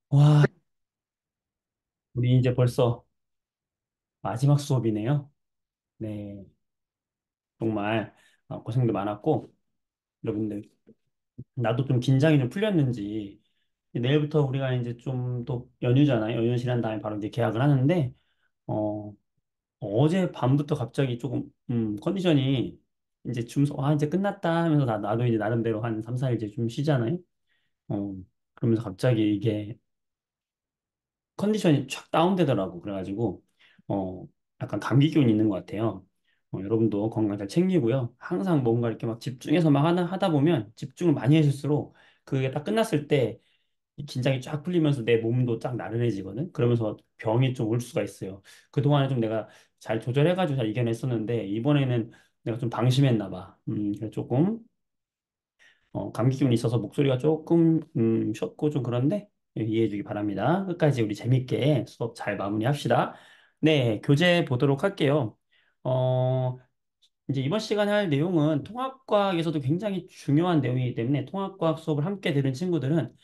와, 우리 이제 벌써 마지막 수업이네요. 네, 정말 고생도 많았고, 여러분들, 나도 좀 긴장이 좀 풀렸는지, 내일부터 우리가 이제 좀 또 연휴잖아요. 연휴 지난 다음에 바로 이제 개학을 하는데, 어, 어제 밤부터 갑자기 조금, 컨디션이 이제 이제 끝났다 하면서 나도 이제 나름대로 한 3, 4일 이제 좀 쉬잖아요. 어, 그러면서 갑자기 이게 컨디션이 쫙 다운되더라고. 그래가지고, 어, 약간 감기 기운이 있는 것 같아요. 여러분도 건강 잘 챙기고요. 항상 뭔가 이렇게 막 집중해서 막 하다 보면 집중을 많이 해줄수록 그게 딱 끝났을 때 이 긴장이 쫙 풀리면서 내 몸도 쫙 나른해지거든. 그러면서 병이 좀 올 수가 있어요. 그동안에 좀 내가 잘 조절해가지고 잘 이겨냈었는데 이번에는 내가 좀 방심했나 봐. 그래서 조금 감기 기운이 있어서 목소리가 조금 쉬었고 좀 그런데 이해해 주기 바랍니다. 끝까지 우리 재밌게 수업 잘 마무리합시다. 네, 교재 보도록 할게요. 어, 이제 이번 시간에 할 내용은 통합과학에서도 굉장히 중요한 내용이기 때문에 통합과학 수업을 함께 들은 친구들은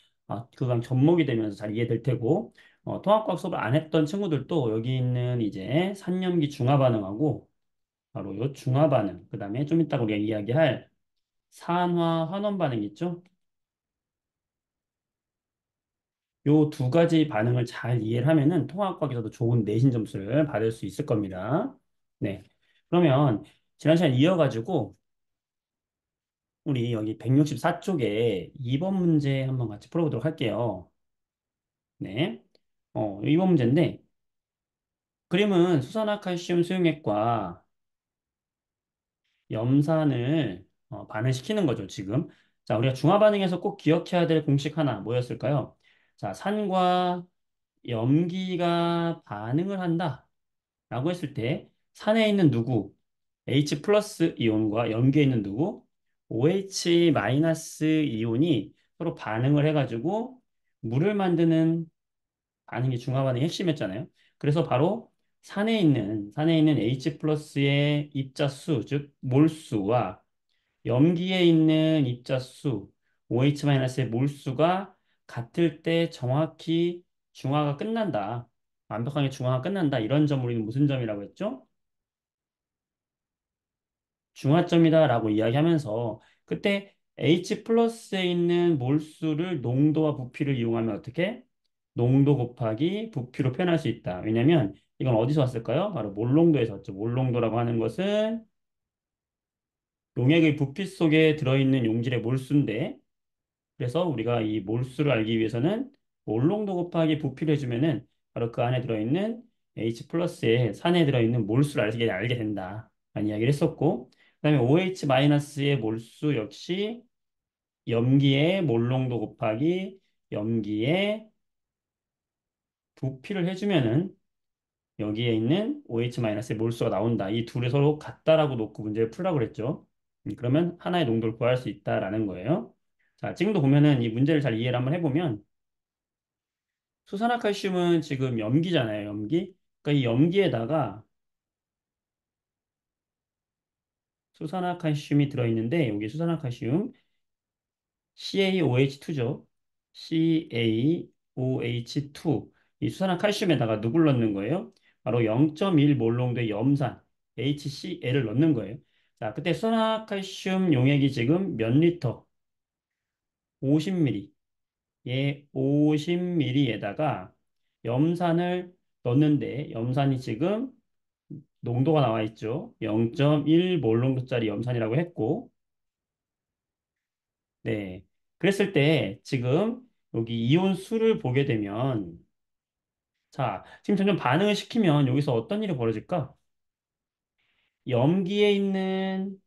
그강 접목이 되면서 잘 이해될 테고 통합과학 수업을 안 했던 친구들도 여기 있는 이제 산염기 중화 반응하고 바로 요 중화 반응, 그다음에 좀 이따 우리가 이야기할 산화 환원 반응 있죠? 요 두 가지 반응을 잘 이해를 하면은 통합과학에서도 좋은 내신 점수를 받을 수 있을 겁니다. 네. 그러면 지난 시간 이어가지고 우리 여기 164쪽에 2번 문제 한번 같이 풀어보도록 할게요. 네. 2번 문제인데 그림은 수산화칼슘 수용액과 염산을 반응시키는 거죠, 지금. 자, 우리가 중화 반응에서 꼭 기억해야 될 공식 하나 뭐였을까요? 자, 산과 염기가 반응을 한다. 라고 했을 때 산에 있는 누구 H 플러스 이온과 염기에 있는 누구 OH 마이너스 이온이 서로 반응을 해가지고 물을 만드는 반응이 중화 반응의 핵심이었잖아요. 그래서 바로 산에 있는 H 플러스의 입자수 즉 몰수와 염기에 있는 입자수 OH 마이너스의 몰수가 같을 때 정확히 중화가 끝난다. 완벽하게 중화가 끝난다. 이런 점을 우리는 무슨 점이라고 했죠? 중화점이다라고 이야기하면서 그때 H 플러스에 있는 몰수를 농도와 부피를 이용하면 어떻게? 농도 곱하기 부피로 표현할 수 있다. 왜냐면 이건 어디서 왔을까요? 바로 몰농도에서 왔죠. 몰농도라고 하는 것은 용액의 부피 속에 들어있는 용질의 몰수인데 그래서 우리가 이 몰수를 알기 위해서는 몰농도 곱하기 부피를 해주면은 바로 그 안에 들어있는 H 플러스에 산에 들어있는 몰수를 알게 된다. 라는 이야기를 했었고, 그다음에 OH 마이너스의 몰수 역시 염기의 몰농도 곱하기 염기의 부피를 해주면은 여기에 있는 OH 마이너스의 몰수가 나온다. 이 둘이 서로 같다라고 놓고 문제를 풀라고 그랬죠. 그러면 하나의 농도를 구할 수 있다라는 거예요. 자, 지금도 보면은 이 문제를 잘 이해를 한번 해보면 수산화칼슘은 지금 염기잖아요, 염기. 그러니까 이 염기에다가 수산화칼슘이 들어있는데 여기 수산화칼슘 CaOH2죠. CaOH2 이 수산화칼슘에다가 누굴 넣는 거예요? 바로 0.1 몰롱도의 염산 HCl을 넣는 거예요. 자, 그때 수산화칼슘 용액이 지금 몇 리터? 50ml. 예, 50ml에다가 염산을 넣는데 염산이 지금 농도가 나와 있죠. 0.1 몰롱도짜리 염산이라고 했고, 네. 그랬을 때 지금 여기 이온 수를 보게 되면, 자, 지금 점점 반응을 시키면 여기서 어떤 일이 벌어질까? 염기에 있는,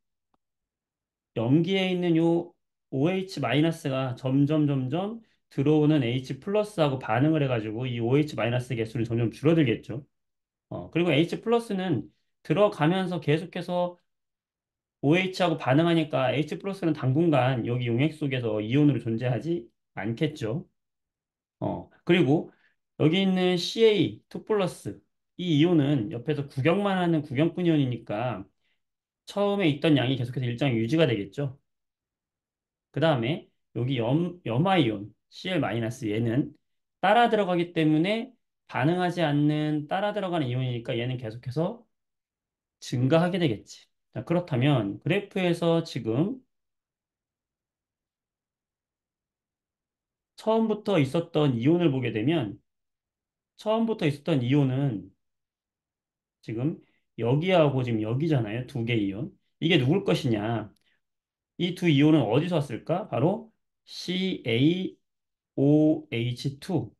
염기에 있는 요 OH-가 점점 들어오는 H 플러스하고 반응을 해가지고 이 OH- 개수는 점점 줄어들겠죠. 그리고 H 플러스는 들어가면서 계속해서 OH하고 반응하니까 H 플러스는 당분간 여기 용액 속에서 이온으로 존재하지 않겠죠. 그리고 여기 있는 CA2 플러스 이 이온은 옆에서 구경만 하는 구경꾼 이온이니까 처음에 있던 양이 계속해서 일정이 유지가 되겠죠. 그 다음에 여기 염화이온 CL- 얘는 따라 들어가기 때문에 반응하지 않는 따라 들어가는 이온이니까 얘는 계속해서 증가하게 되겠지. 자, 그렇다면 그래프에서 지금 처음부터 있었던 이온을 보게 되면 처음부터 있었던 이온은 지금 여기하고 지금 여기잖아요. 두 개 이온. 이게 누굴 것이냐? 이 두 이온은 어디서 왔을까? 바로 CaOH2에서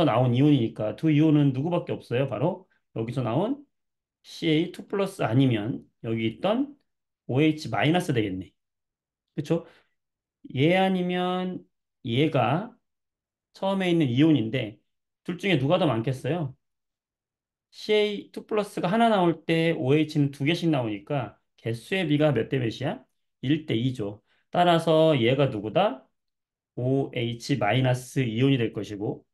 나온 이온이니까 두 이온은 누구밖에 없어요? 바로 여기서 나온 Ca2 플러스 아니면 여기 있던 OH 마이너스 되겠네. 그렇죠? 얘 아니면 얘가 처음에 있는 이온인데 둘 중에 누가 더 많겠어요? CA2 플러스가 하나 나올 때 OH는 두 개씩 나오니까 개수의 비가 몇 대 몇이야? 1대 2죠. 따라서 얘가 누구다? OH 마이너스 이온이 될 것이고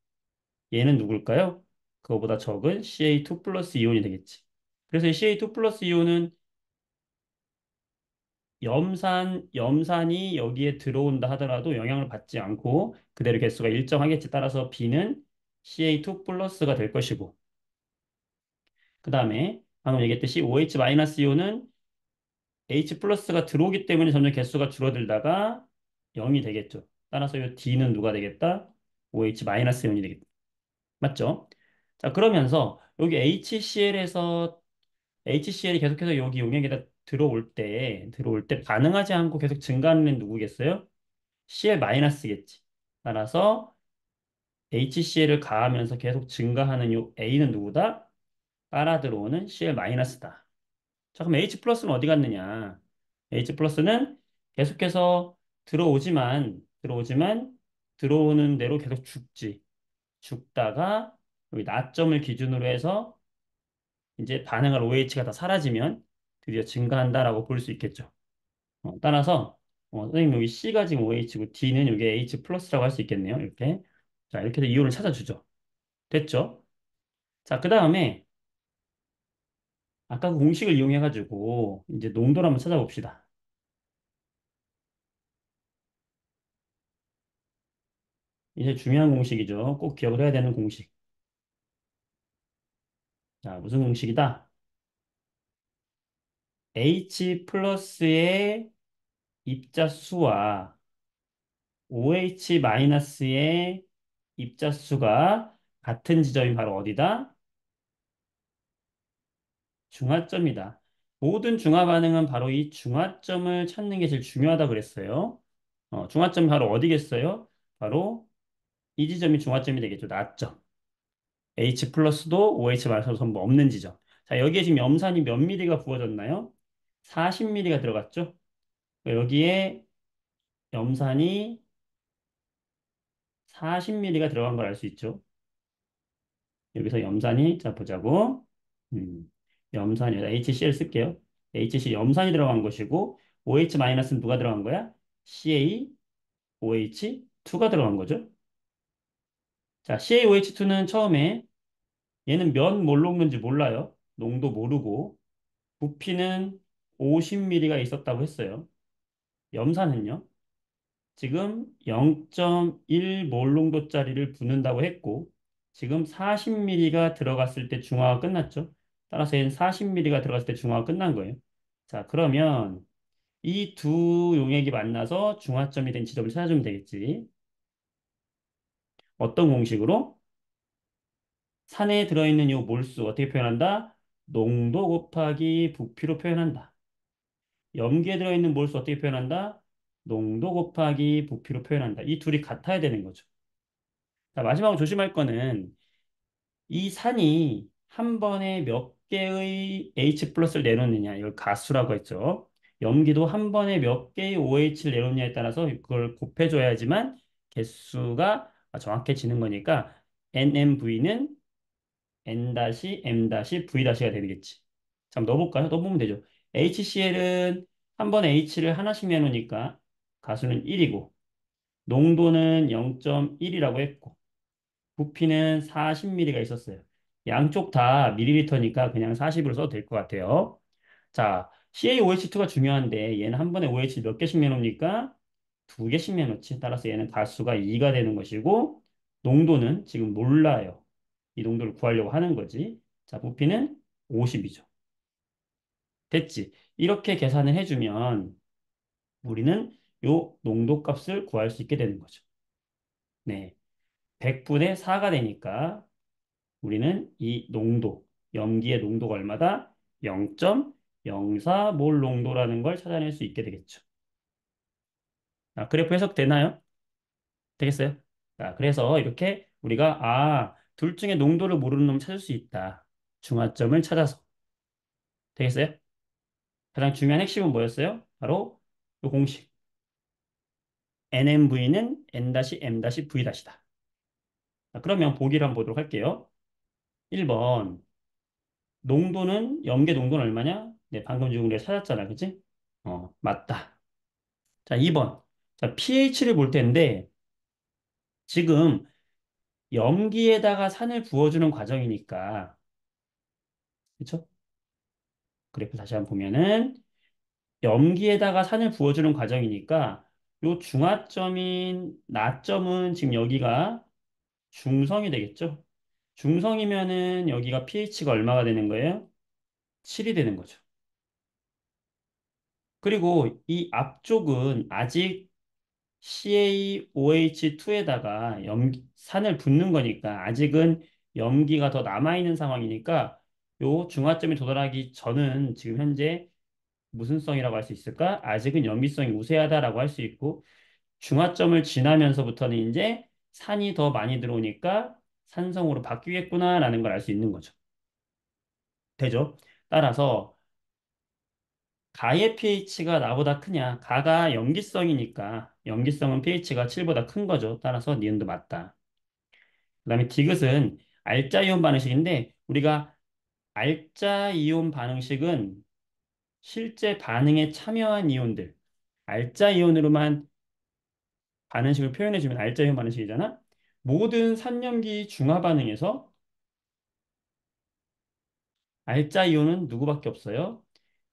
얘는 누굴까요? 그거보다 적은 CA2 플러스 이온이 되겠지. 그래서 이 CA2 플러스 이온은 염산이 여기에 들어온다 하더라도 영향을 받지 않고 그대로 개수가 일정하겠지. 따라서 B는 CA2 플러스가 될 것이고 그 다음에 방금 얘기했듯이 OH-이온은 H 플러스가 들어오기 때문에 점점 개수가 줄어들다가 0이 되겠죠. 따라서 이 D는 누가 되겠다? OH-이온이 되겠다. 맞죠? 자, 그러면서 여기 HCl이 계속해서 여기 용액에다 들어올 때 반응하지 않고 계속 증가하는 애는 누구겠어요? Cl-겠지. 따라서 HCl을 가하면서 계속 증가하는 요 A는 누구다? 따라 들어오는 Cl-다. 자, 그럼 H 플러스는 어디 갔느냐? H 플러스는 계속해서 들어오지만 들어오는 대로 계속 죽지. 죽다가 여기 나점을 기준으로 해서 이제 반응할 OH가 다 사라지면 드디어 증가한다라고 볼 수 있겠죠. 따라서 선생님 여기 C가 지금 OH고 D는 여기 H 플러스라고 할 수 있겠네요. 이렇게. 자, 이렇게 해서 이온을 찾아주죠. 됐죠? 자, 그 다음에 아까 그 공식을 이용해가지고 이제 농도를 한번 찾아봅시다. 이제 중요한 공식이죠. 꼭 기억을 해야 되는 공식. 자, 무슨 공식이다? H 플러스의 입자수와 OH 마이너스의 입자수가 같은 지점이 바로 어디다? 중화점이다. 모든 중화 반응은 바로 이 중화점을 찾는 게 제일 중요하다 그랬어요. 중화점이 바로 어디겠어요? 바로 이 지점이 중화점이 되겠죠. 나점. H 플러스도 OH 마이너스도 전부 없는 지점. 자, 여기에 지금 염산이 몇 미리가 부어졌나요? 40ml가 들어갔죠? 여기에 염산이 40ml가 들어간 걸 알 수 있죠. 여기서 염산이, 자, 보자고. 음, 염산이, HCl 쓸게요. HCl 염산이 들어간 것이고, OH-는 누가 들어간 거야? CaOH2가 들어간 거죠. 자, CaOH2는 처음에 얘는 몇 몰 녹는지 몰라요. 농도 모르고. 부피는 50ml가 있었다고 했어요. 염산은요? 지금 0.1몰 농도짜리를 붓는다고 했고, 지금 40ml가 들어갔을 때 중화가 끝났죠. 따라서 얘는 40ml가 들어갔을 때 중화가 끝난 거예요. 자, 그러면 이 두 용액이 만나서 중화점이 된 지점을 찾아주면 되겠지. 어떤 공식으로? 산에 들어있는 이 몰수 어떻게 표현한다? 농도 곱하기 부피로 표현한다. 염기에 들어있는 몰수 어떻게 표현한다? 농도 곱하기 부피로 표현한다. 이 둘이 같아야 되는 거죠. 자, 마지막으로 조심할 거는 이 산이 한 번에 몇 개의 H 플러스를 내놓느냐. 이걸 가수라고 했죠. 염기도 한 번에 몇 개의 OH를 내놓느냐에 따라서 그걸 곱해줘야지만 개수가 정확해지는 거니까 NMV는 N-M-V'가 되겠지. 자, 한번 넣어볼까요? 넣어보면 되죠. HCl은 한 번에 H를 하나씩 내놓으니까 가수는 1이고 농도는 0.1이라고 했고 부피는 40ml가 있었어요. 양쪽 다 밀리리터니까 그냥 40으로 써도 될 것 같아요. 자, CaOH2가 중요한데 얘는 한 번에 OH 몇 개씩 내놓습니까? 두 개씩 내놓지. 따라서 얘는 가수가 2가 되는 것이고 농도는 지금 몰라요. 이 농도를 구하려고 하는 거지. 자, 부피는 50이죠. 됐지? 이렇게 계산을 해주면 우리는 요 농도 값을 구할 수 있게 되는 거죠. 네. 100분의 4가 되니까 우리는 이 농도, 염기의 농도가 얼마다? 0.04몰 농도라는 걸 찾아낼 수 있게 되겠죠. 아, 그래프 해석되나요? 되겠어요? 자, 그래서 이렇게 우리가 둘 중에 농도를 모르는 놈 찾을 수 있다. 중화점을 찾아서. 되겠어요? 가장 중요한 핵심은 뭐였어요? 바로 이 공식. NMV는 N-M-V'-다. 그러면 보기를 한번 보도록 할게요. 1번. 농도는, 염계 농도는 얼마냐? 네, 방금 지금 우리가 찾았잖아. 그치? 맞다. 자, 2번. 자, pH를 볼 텐데, 지금 염기에다가 산을 부어주는 과정이니까, 그쵸? 그래프 다시 한번 보면은, 염기에다가 산을 부어주는 과정이니까, 요 중화점인 나점은 지금 여기가 중성이 되겠죠? 중성이면은 여기가 pH가 얼마가 되는 거예요? 7이 되는 거죠. 그리고 이 앞쪽은 아직 CaOH2에다가 산을 붓는 거니까 아직은 염기가 더 남아있는 상황이니까 요 중화점에 도달하기 전은 지금 현재 무슨 성이라고 할 수 있을까? 아직은 염기성이 우세하다라고 할 수 있고 중화점을 지나면서부터는 이제 산이 더 많이 들어오니까 산성으로 바뀌겠구나라는 걸 알 수 있는 거죠. 되죠? 따라서 가의 pH가 나보다 크냐? 가가 염기성이니까 염기성은 pH가 7보다 큰 거죠. 따라서 니은도 맞다. 그다음에 디귿은 알자 이온 반응식인데 우리가 알자 이온 반응식은 실제 반응에 참여한 이온들 알자 이온으로만 반응식을 표현해주면 알자 이온 반응식이잖아. 모든 산염기 중화 반응에서 알자 이온은 누구밖에 없어요?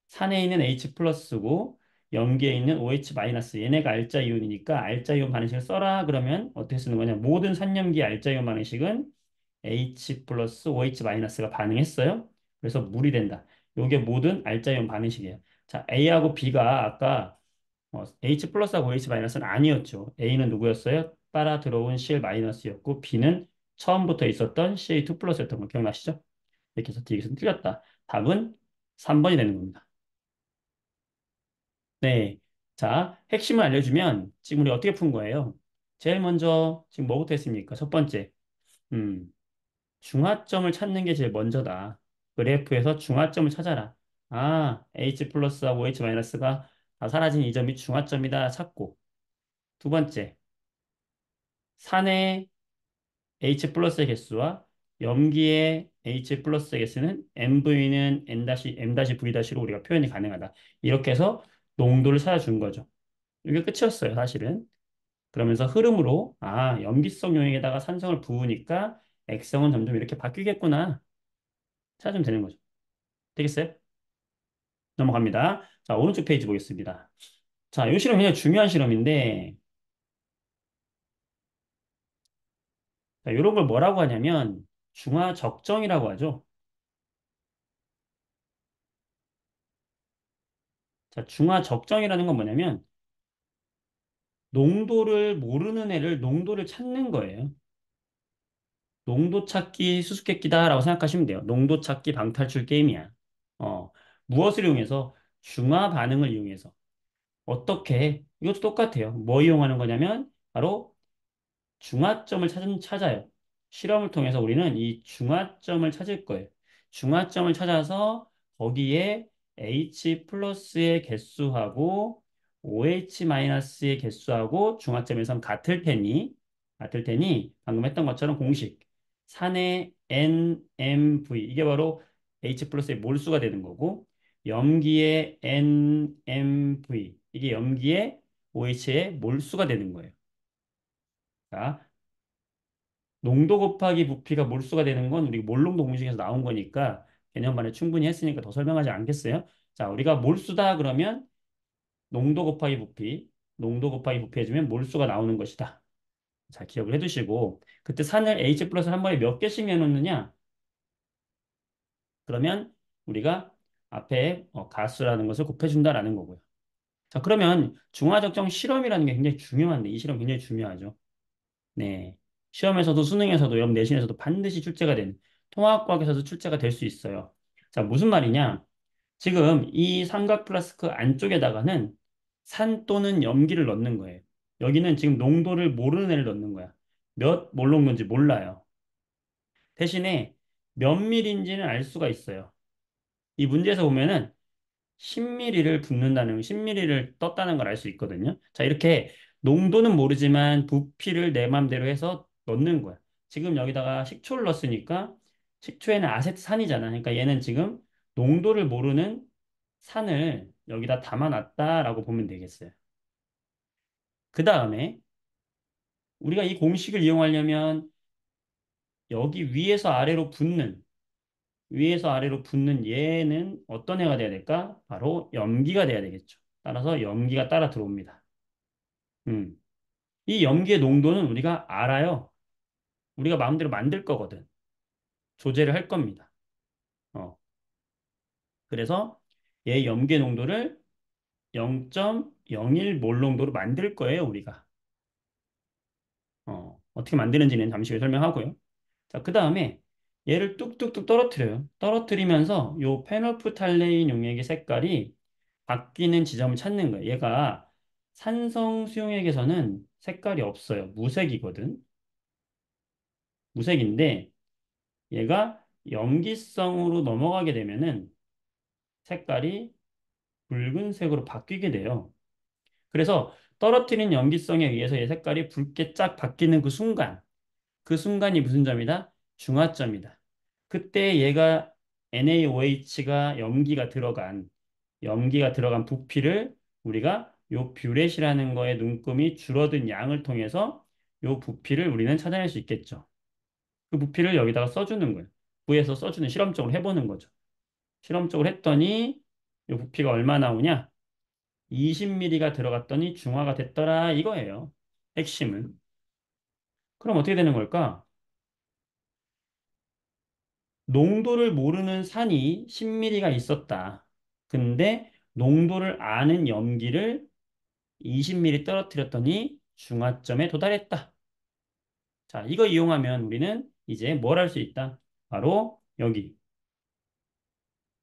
산에 있는 H 플러스고 염기에 있는 OH 마이너스 얘네가 알자 이온이니까 알자 이온 반응식을 써라 그러면 어떻게 쓰는 거냐? 모든 산염기 알자 이온 반응식은 H 플러스 OH 마이너스가 반응했어요. 그래서 물이 된다. 요게 모든 알자 이온 반응식이에요. 자, A하고 B가 아까 H 플러스하고 OH 마이너스는 아니었죠. A는 누구였어요? 따라 들어온 Cl 마이너스였고 B는 처음부터 있었던 Ca2 플러스였던 거 기억나시죠? 이렇게 해서 D에서 틀렸다. 답은 3번이 되는 겁니다. 네. 자, 핵심을 알려주면 지금 우리 어떻게 푼 거예요? 제일 먼저 지금 뭐부터 했습니까? 첫 번째. 음, 중화점을 찾는 게 제일 먼저다. 그래프에서 중화점을 찾아라. H 플러스하고 H 마이너스가 다 사라진 이 점이 중화점이다 찾고. 두 번째, 산의 H 플러스의 개수와 염기의 H 플러스의 개수는 MV는 M-V-로 우리가 표현이 가능하다. 이렇게 해서 농도를 찾아준 거죠. 이게 끝이었어요, 사실은. 그러면서 흐름으로 염기성 용액에다가 산성을 부으니까 액성은 점점 이렇게 바뀌겠구나 찾으면 되는 거죠. 되겠어요? 넘어갑니다. 자, 오른쪽 페이지 보겠습니다. 자, 이 실험 굉장히 중요한 실험인데 자, 이런 걸 뭐라고 하냐면 중화 적정이라고 하죠. 자, 중화 적정이라는 건 뭐냐면 농도를 모르는 애를 농도를 찾는 거예요. 농도 찾기 수수께끼다라고 생각하시면 돼요. 농도 찾기 방탈출 게임이야. 어, 무엇을 이용해서 중화 반응을 이용해서 어떻게 이것도 똑같아요. 뭐 이용하는 거냐면 바로 중화점을 찾아요. 실험을 통해서 우리는 이 중화점을 찾을 거예요. 중화점을 찾아서 거기에 H 플러스의 개수하고 OH 마이너스의 개수하고 중화점에선 같을 테니 방금 했던 것처럼 공식 산의 NMV 이게 바로 H 플러스의 몰수가 되는 거고 염기의 NMV 이게 염기의 OH의 몰수가 되는 거예요. 자, 농도 곱하기 부피가 몰수가 되는 건 우리 몰농도 공식에서 나온 거니까 개념반에 충분히 했으니까 더 설명하지 않겠어요? 자, 우리가 몰수다 그러면 농도 곱하기 부피, 농도 곱하기 부피 해주면 몰수가 나오는 것이다. 잘 기억을 해두시고 그때 산을 H 플러스를 한 번에 몇 개씩 내놓느냐? 그러면 우리가 앞에 가수라는 것을 곱해준다라는 거고요. 자, 그러면 중화적정 실험이라는 게 굉장히 중요한데 이 실험 굉장히 중요하죠. 네. 시험에서도 수능에서도 여러분 내신에서도 반드시 출제가 되는 통합과학에서도 출제가 될 수 있어요. 자, 무슨 말이냐? 지금 이 삼각 플라스크 안쪽에다가는 산 또는 염기를 넣는 거예요. 여기는 지금 농도를 모르는 애를 넣는 거야. 몇 몰 농도인지 몰라요. 대신에 몇 밀인지는 알 수가 있어요. 이 문제에서 보면은 10ml를 붓는다는 10ml를 떴다는 걸 알 수 있거든요. 자, 이렇게 농도는 모르지만 부피를 내 맘대로 해서 넣는 거야. 지금 여기다가 식초를 넣었으니까 식초에는 아세트산이잖아. 그러니까 얘는 지금 농도를 모르는 산을 여기다 담아놨다라고 보면 되겠어요. 그 다음에 우리가 이 공식을 이용하려면 여기 위에서 아래로 붙는 얘는 어떤 애가 돼야 될까? 바로 염기가 돼야 되겠죠. 따라서 염기가 따라 들어옵니다. 음. 이 염기의 농도는 우리가 알아요. 우리가 마음대로 만들 거거든. 조제를 할 겁니다. 어. 그래서 얘 염기의 농도를 0.01몰 농도로 만들 거예요, 우리가. 어떻게 만드는지는 잠시 후에 설명하고요. 자, 그 다음에 얘를 뚝뚝뚝 떨어뜨려요. 떨어뜨리면서 요 페놀프탈레인 용액의 색깔이 바뀌는 지점을 찾는 거예요. 얘가 산성 수용액에서는 색깔이 없어요. 무색이거든. 무색인데 얘가 염기성으로 넘어가게 되면은 색깔이 붉은색으로 바뀌게 돼요. 그래서 떨어뜨린 염기성에 의해서 얘 색깔이 붉게 쫙 바뀌는 그 순간이 무슨 점이다? 중화점이다. 그때 얘가 NaOH가 염기가 들어간 부피를 우리가 요 뷰렛이라는 거에 눈금이 줄어든 양을 통해서 요 부피를 우리는 찾아낼 수 있겠죠. 그 부피를 여기다가 써주는 거예요. 구에서 써주는 실험적으로 해보는 거죠. 실험적으로 했더니 요 부피가 얼마 나오냐? 20ml가 들어갔더니 중화가 됐더라 이거예요. 핵심은. 그럼 어떻게 되는 걸까? 농도를 모르는 산이 10ml가 있었다. 근데 농도를 아는 염기를 20ml 떨어뜨렸더니 중화점에 도달했다. 자, 이거 이용하면 우리는 이제 뭘 할 수 있다? 바로 여기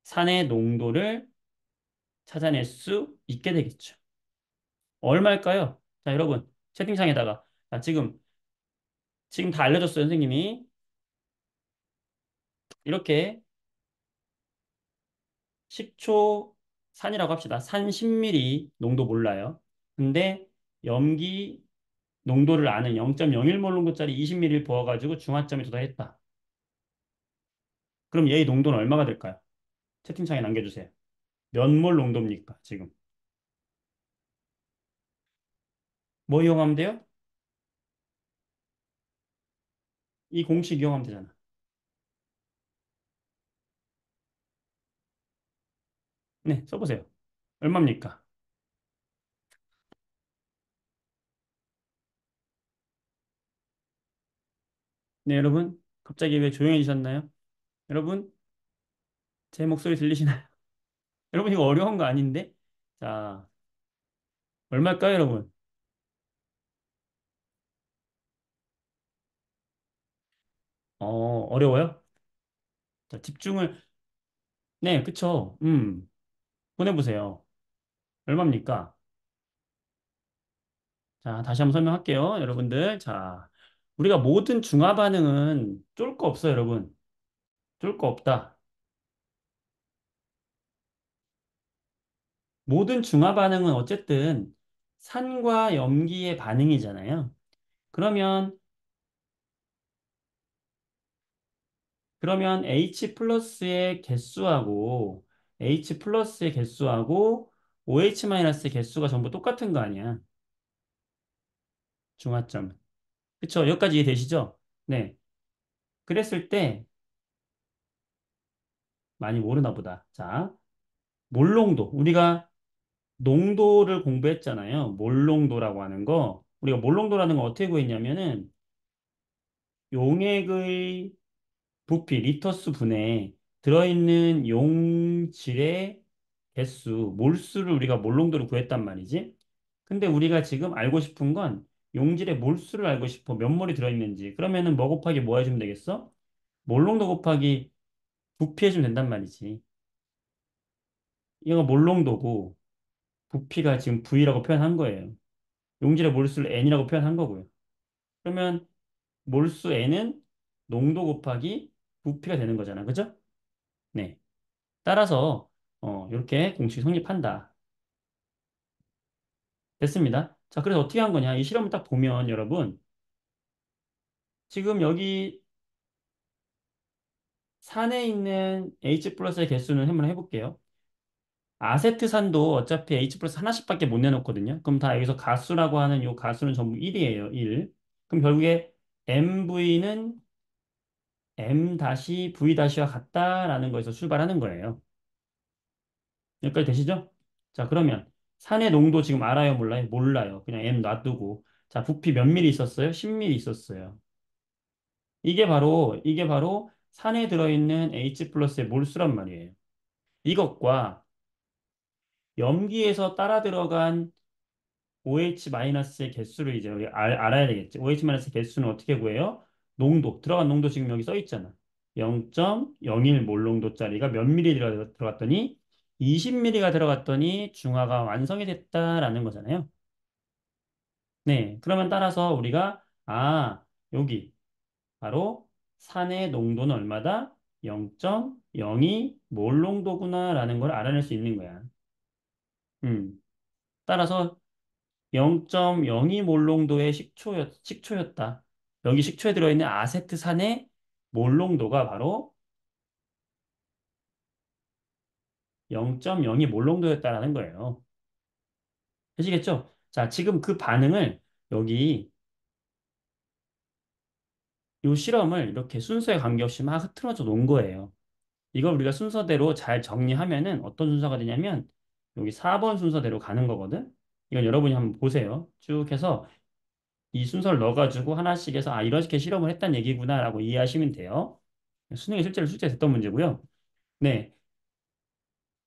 산의 농도를 찾아낼 수 있게 되겠죠. 얼마일까요? 자, 여러분, 채팅창에다가 자, 지금 다 알려줬어요, 선생님이. 이렇게 10초 산이라고 합시다. 산 10ml 농도 몰라요. 근데 염기 농도를 아는 0.01몰 농도짜리 20ml를 부어가지고 중화점에 도달했다. 그럼 얘의 농도는 얼마가 될까요? 채팅창에 남겨주세요. 몇 몰 농도입니까, 지금? 뭐 이용하면 돼요? 이 공식 이용하면 되잖아. 네, 써보세요. 얼마입니까? 네, 여러분. 갑자기 왜 조용해지셨나요? 여러분, 제 목소리 들리시나요? 여러분, 이거 어려운 거 아닌데? 자, 얼마일까요, 여러분? 어려워요? 자, 네, 그쵸. 보내보세요. 얼마입니까? 자, 다시 한번 설명할게요, 여러분들. 자, 우리가 모든 중화 반응은 쫄 거 없어요, 여러분. 쫄 거 없다. 모든 중화 반응은 어쨌든 산과 염기의 반응이잖아요. 그러면, 그러면 H 플러스의 개수하고 OH 마이너스의 개수가 전부 똑같은 거 아니야. 중화점. 그쵸? 여기까지 이해되시죠? 네. 그랬을 때 많이 모르나 보다. 자, 몰농도. 우리가 농도를 공부했잖아요. 몰농도라고 하는 거. 우리가 몰롱도라는 걸 어떻게 구했냐면은 용액의 부피, 리터수 분에 들어있는 용질의 개수, 몰수를 우리가 몰롱도로 구했단 말이지. 근데 우리가 지금 알고 싶은 건 용질의 몰수를 알고 싶어. 몇 몰이 들어있는지. 그러면은 뭐 곱하기 뭐 해주면 되겠어? 몰롱도 곱하기 부피 해주면 된단 말이지. 이거 몰롱도고 부피가 지금 V라고 표현한 거예요. 용질의 몰수를 N이라고 표현한 거고요. 그러면 몰수 N은 농도 곱하기 부피가 되는 거잖아. 그죠? 네. 따라서 이렇게 공식이 성립한다. 됐습니다. 자, 그래서 어떻게 한 거냐? 이 실험을 딱 보면 여러분 지금 여기 산에 있는 H 플러스의 개수는 한번 해볼게요. 아세트산도 어차피 H 플러스 하나씩밖에 못 내놓거든요. 그럼 다 여기서 가수라고 하는 이 가수는 전부 1이에요. 1. 그럼 결국에 MV는 M-V-와 같다라는 거에서 출발하는 거예요. 여기까지 되시죠? 자, 그러면 산의 농도 지금 알아요, 몰라요? 몰라요. 그냥 M 놔두고. 자, 부피 몇 미리 있었어요? 10미리 있었어요. 이게 바로 산에 들어있는 H 플러스의 몰수란 말이에요. 이것과 염기에서 따라 들어간 OH-의 개수를 이제 우리 알아야 되겠지. OH- 개수는 어떻게 구해요? 농도. 들어간 농도 지금 여기 써 있잖아. 0.01 몰농도짜리가 몇 미리 들어갔더니 20ml가 들어갔더니 중화가 완성이 됐다라는 거잖아요. 네. 그러면 따라서 우리가 여기 바로 산의 농도는 얼마다? 0.02 몰농도구나라는 걸 알아낼 수 있는 거야. 따라서 0.02 몰롱도의 식초였다. 여기 식초에 들어있는 아세트산의 몰롱도가 바로 0.02 몰롱도였다라는 거예요. 되시겠죠? 자, 지금 그 반응을 여기 이 실험을 이렇게 순서에 관계없이 막 흐트러져 놓은 거예요. 이걸 우리가 순서대로 잘 정리하면은 어떤 순서가 되냐면 여기 4번 순서대로 가는 거거든. 이건 여러분이 한번 보세요. 쭉 해서 이 순서를 넣어가지고 하나씩 해서 이렇게 실험을 했단 얘기구나라고 이해하시면 돼요. 수능에 실제로 출제됐던 문제고요. 네.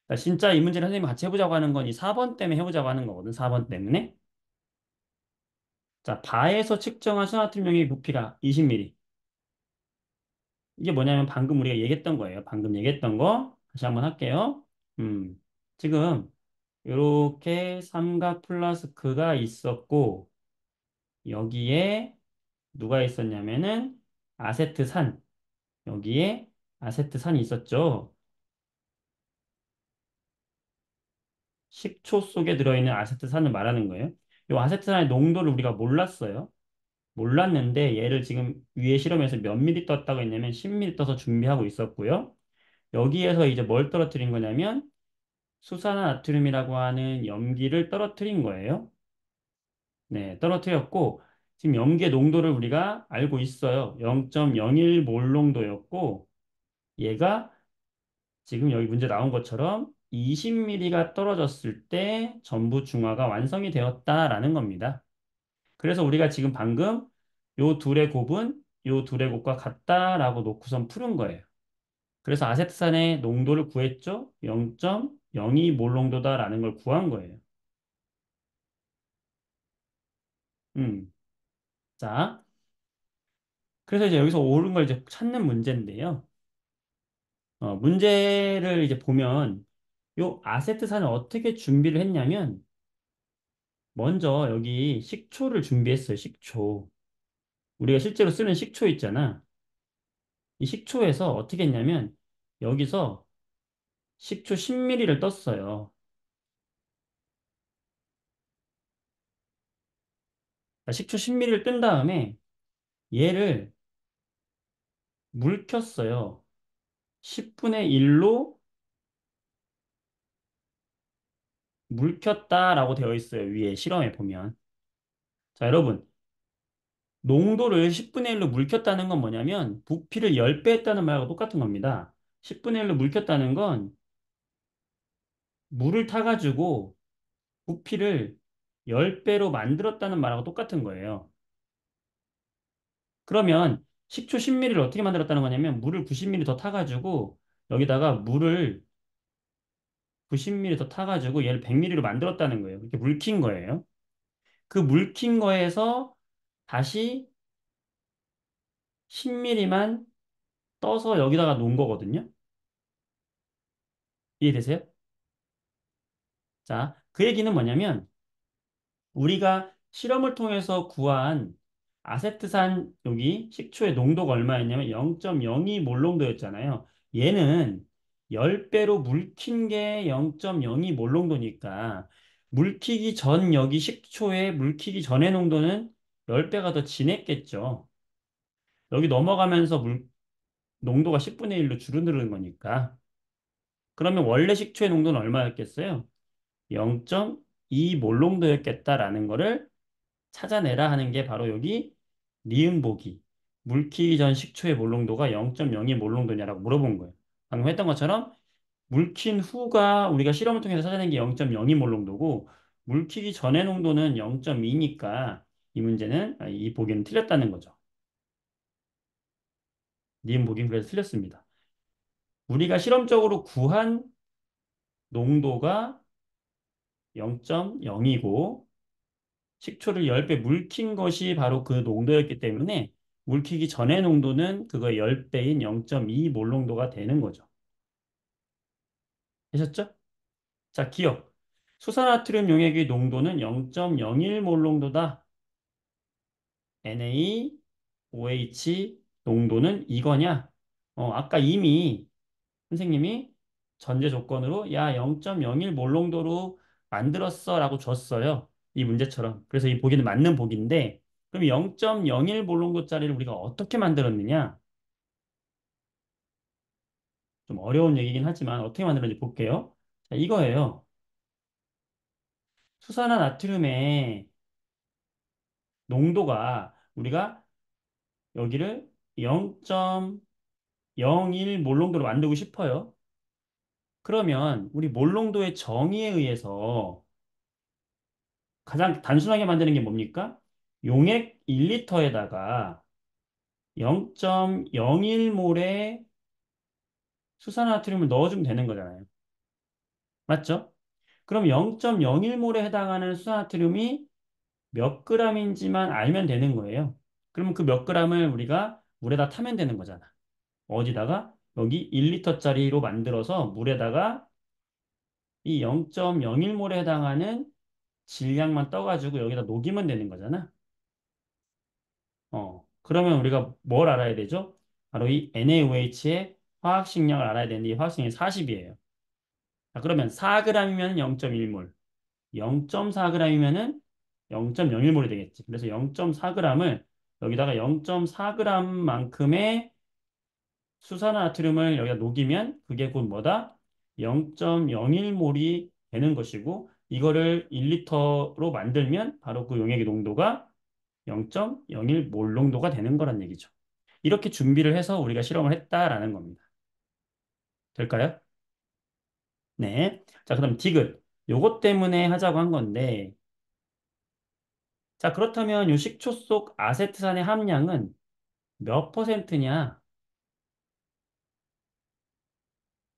그러니까 진짜 이 문제를 선생님이 같이 해보자고 하는 건 이 4번 때문에 해보자고 하는 거거든. 4번 때문에. 자, 바에서 측정한 수나트륨용의 부피가 20ml. 이게 뭐냐면 방금 우리가 얘기했던 거예요. 방금 얘기했던 거 다시 한번 할게요. 음, 지금 이렇게 삼각 플라스크가 있었고 여기에 누가 있었냐면은 아세트산. 여기에 아세트산이 있었죠. 식초 속에 들어있는 아세트산을 말하는 거예요. 이 아세트산의 농도를 우리가 몰랐어요. 몰랐는데 얘를 지금 위에 실험에서 몇 미리 떴다고 했냐면 10미리 떠서 준비하고 있었고요. 여기에서 이제 뭘 떨어뜨린 거냐면 수산화나트륨이라고 하는 염기를 떨어뜨린 거예요. 네, 떨어뜨렸고 지금 염기의 농도를 우리가 알고 있어요. 0.01 몰 농도였고 얘가 지금 여기 문제 나온 것처럼 20mm가 떨어졌을 때 전부 중화가 완성이 되었다라는 겁니다. 그래서 우리가 지금 방금 요 둘의 곱은 요 둘의 곱과 같다라고 놓고선 푸는 거예요. 그래서 아세트산의 농도를 구했죠? 0.02 몰 농도다라는 걸 구한 거예요. 음. 자, 그래서 이제 여기서 옳은 걸 이제 찾는 문제인데요. 문제를 이제 보면 요 아세트산을 어떻게 준비를 했냐면 먼저 여기 식초를 준비했어요. 식초. 우리가 실제로 쓰는 식초 있잖아. 이 식초에서 어떻게 했냐면 여기서 식초 10ml를 떴어요. 식초 10ml를 뜬 다음에 얘를 물켰어요. 10분의 1로 물켰다라고 되어 있어요. 위에 실험에 보면. 자, 여러분. 농도를 10분의 1로 물켰다는 건 뭐냐면 부피를 10배 했다는 말하고 똑같은 겁니다. 10분의 1로 물켰다는 건 물을 타가지고 부피를 10배로 만들었다는 말하고 똑같은 거예요. 그러면 식초 10ml를 어떻게 만들었다는 거냐면 물을 90ml 더 타가지고 여기다가 물을 90ml 더 타가지고 얘를 100ml로 만들었다는 거예요. 이렇게 물킨 거예요. 그 물킨 거에서 다시 10ml만 떠서 여기다가 놓은 거거든요. 이해되세요? 자, 그 얘기는 뭐냐면 우리가 실험을 통해서 구한 아세트산 여기 식초의 농도가 얼마였냐면 0.02 몰농도였잖아요. 얘는 10배로 물킨 게 0.02 몰농도니까 물키기 전 여기 식초의 물키기 전의 농도는 10배가 더 진했겠죠. 여기 넘어가면서 농도가 10분의 1로 줄어드는 거니까. 그러면 원래 식초의 농도는 얼마였겠어요? 0.2 몰농도였겠다라는 거를 찾아내라 하는 게 바로 여기 니은 보기. 물키기 전 식초의 몰농도가 0.02 몰농도냐라고 물어본 거예요. 방금 했던 것처럼 물킨 후가 우리가 실험을 통해서 찾아낸 게 0.02 몰농도고 물키기 전의 농도는 0.2니까 이 문제는 이 보기는 틀렸다는 거죠. 니은 보기는 그래서 틀렸습니다. 우리가 실험적으로 구한 농도가 0.0이고 식초를 10배 물킨 것이 바로 그 농도였기 때문에 물키기 전의 농도는 그거 10배인 0.2 몰농도가 되는 거죠. 되셨죠? 자, 기억. 수산화트륨 용액의 농도는 0.01 몰농도다. NaOH 농도는 이거냐? 아까 이미 선생님이 전제 조건으로 야 0.01 몰농도로 만들었어 라고 줬어요. 이 문제처럼. 그래서 이 보기는 맞는 보기인데 그럼 0.01 몰농도짜리를 우리가 어떻게 만들었느냐? 좀 어려운 얘기긴 하지만 어떻게 만들었는지 볼게요. 자, 이거예요. 수산화 나트륨의 농도가 우리가 여기를 0.01 몰농도로 만들고 싶어요. 그러면 우리 몰농도의 정의에 의해서 가장 단순하게 만드는 게 뭡니까? 용액 1리터에다가 0.01몰의 수산화트륨을 넣어주면 되는 거잖아요. 맞죠? 그럼 0.01몰에 해당하는 수산화트륨이 몇 g인지만 알면 되는 거예요. 그러면 그 몇 g을 우리가 물에다 타면 되는 거잖아. 어디다가? 여기 1리터짜리로 만들어서 물에다가 이 0.01몰에 해당하는 질량만 떠가지고 여기다 녹이면 되는 거잖아. 그러면 우리가 뭘 알아야 되죠? 바로 이 NaOH의 화학식량을 알아야 되는데 이 화학식량이 40이에요. 자, 그러면 4g이면 0.1몰, 0.4g이면은 0.01몰이 되겠지. 그래서 0.4g을 여기다가 0.4g만큼의 수산화나트륨을 여기다 녹이면 그게 곧 뭐다? 0.01몰이 되는 것이고 이거를 1리터로 만들면 바로 그 용액의 농도가 0.01몰 농도가 되는 거란 얘기죠. 이렇게 준비를 해서 우리가 실험을 했다라는 겁니다. 될까요? 네. 자, 그럼 디귿. 요것 때문에 하자고 한 건데, 자, 그렇다면 요 식초 속 아세트산의 함량은 몇 퍼센트냐?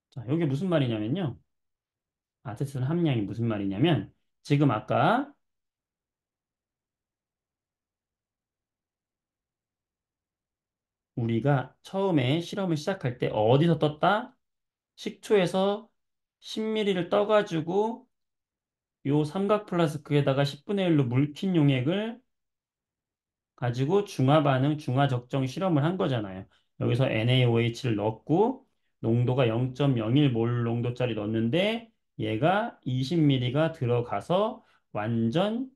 자, 요게 무슨 말이냐면요. 아세트산 함량이 무슨 말이냐면, 지금 아까 우리가 처음에 실험을 시작할 때 어디서 떴다? 식초에서 10ml를 떠가지고 요 삼각 플라스크에다가 10분의 1로 물킨 용액을 가지고 중화 반응, 중화 적정 실험을 한 거잖아요. 여기서 NaOH를 넣고 농도가 0.01몰 농도짜리 넣었는데 얘가 20ml가 들어가서 완전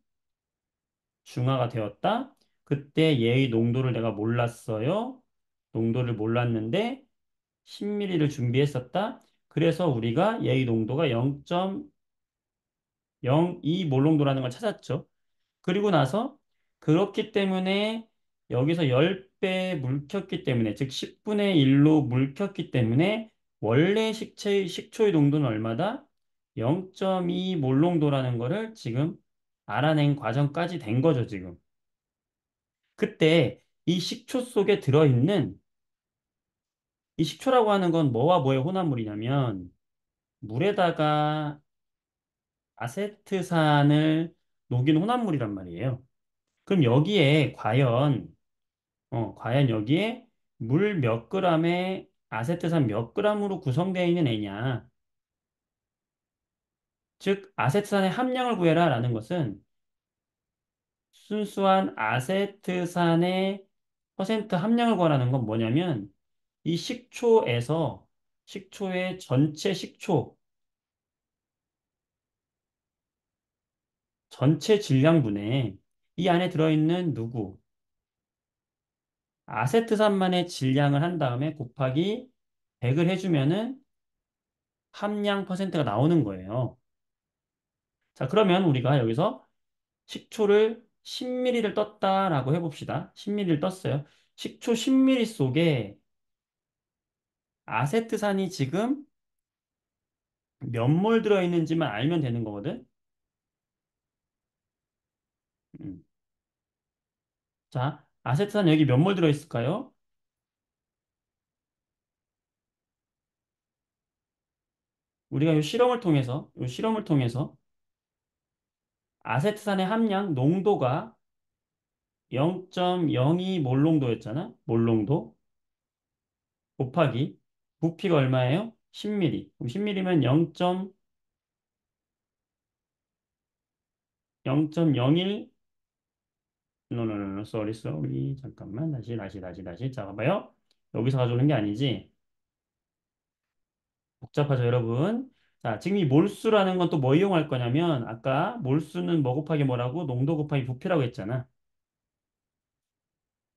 중화가 되었다. 그때 얘의 농도를 내가 몰랐어요. 농도를 몰랐는데 10ml를 준비했었다. 그래서 우리가 얘의 농도가 0.02몰 농도라는 걸 찾았죠. 그리고 나서 그렇기 때문에 여기서 10배 물켰기 때문에 즉 10분의 1로 물켰기 때문에 원래 식초의 농도는 얼마다? 0.2 몰농도라는 거를 지금 알아낸 과정까지 된 거죠, 지금. 그때 이 식초 속에 들어있는 이 식초라고 하는 건 뭐와 뭐의 혼합물이냐면 물에다가 아세트산을 녹인 혼합물이란 말이에요. 그럼 여기에 과연 여기에 물 몇 그램에 아세트산 몇 그램으로 구성되어 있는 애냐. 즉, 아세트산의 함량을 구해라라는 것은 순수한 아세트산의 퍼센트 함량을 구하라는 건 뭐냐면 이 식초의 전체 질량분에 이 안에 들어있는 아세트산만의 질량을 한 다음에 곱하기 100을 해주면은 함량 퍼센트가 나오는 거예요. 자, 그러면 우리가 여기서 식초를 10ml를 떴다라고 해봅시다. 10ml를 떴어요. 식초 10ml 속에 아세트산이 지금 몇 몰 들어있는지만 알면 되는 거거든. 음. 자, 아세트산 여기 몇 몰 들어있을까요? 우리가 이 실험을 통해서 아세트산의 함량 농도가 0.02몰 농도였잖아. 몰 농도 곱하기 부피가 얼마예요? 10ml. 그럼 10ml면 0.01 sorry. 잠깐만. 다시. 자, 봐봐요. 여기서 가져오는 게 아니지. 복잡하죠, 여러분. 자, 지금 이 몰수라는 건 또 뭐 이용할 거냐면, 아까 몰수는 뭐 곱하기 뭐라고? 농도 곱하기 부피라고 했잖아.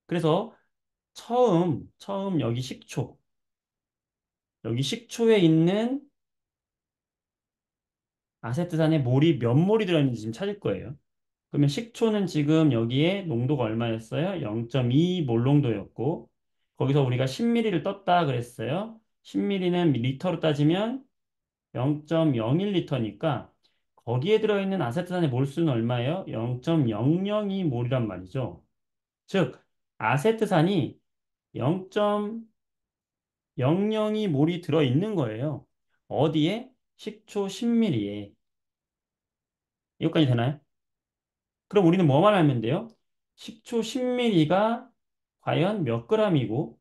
그래서 처음 여기 식초에 있는 아세트산에 몰이 몇 몰이 들어있는지 지금 찾을 거예요. 그러면 식초는 지금 여기에 농도가 얼마였어요? 0.2몰 농도였고, 거기서 우리가 10ml를 떴다 그랬어요. 10ml는 리터로 따지면 0.01리터니까 거기에 들어있는 아세트산의 몰수는 얼마예요? 0.002몰이란 말이죠. 즉, 아세트산이 0.002몰이 들어있는 거예요. 어디에? 식초 10ml에. 이것까지 되나요? 그럼 우리는 뭐만 알면 돼요? 식초 10ml가 과연 몇 g이고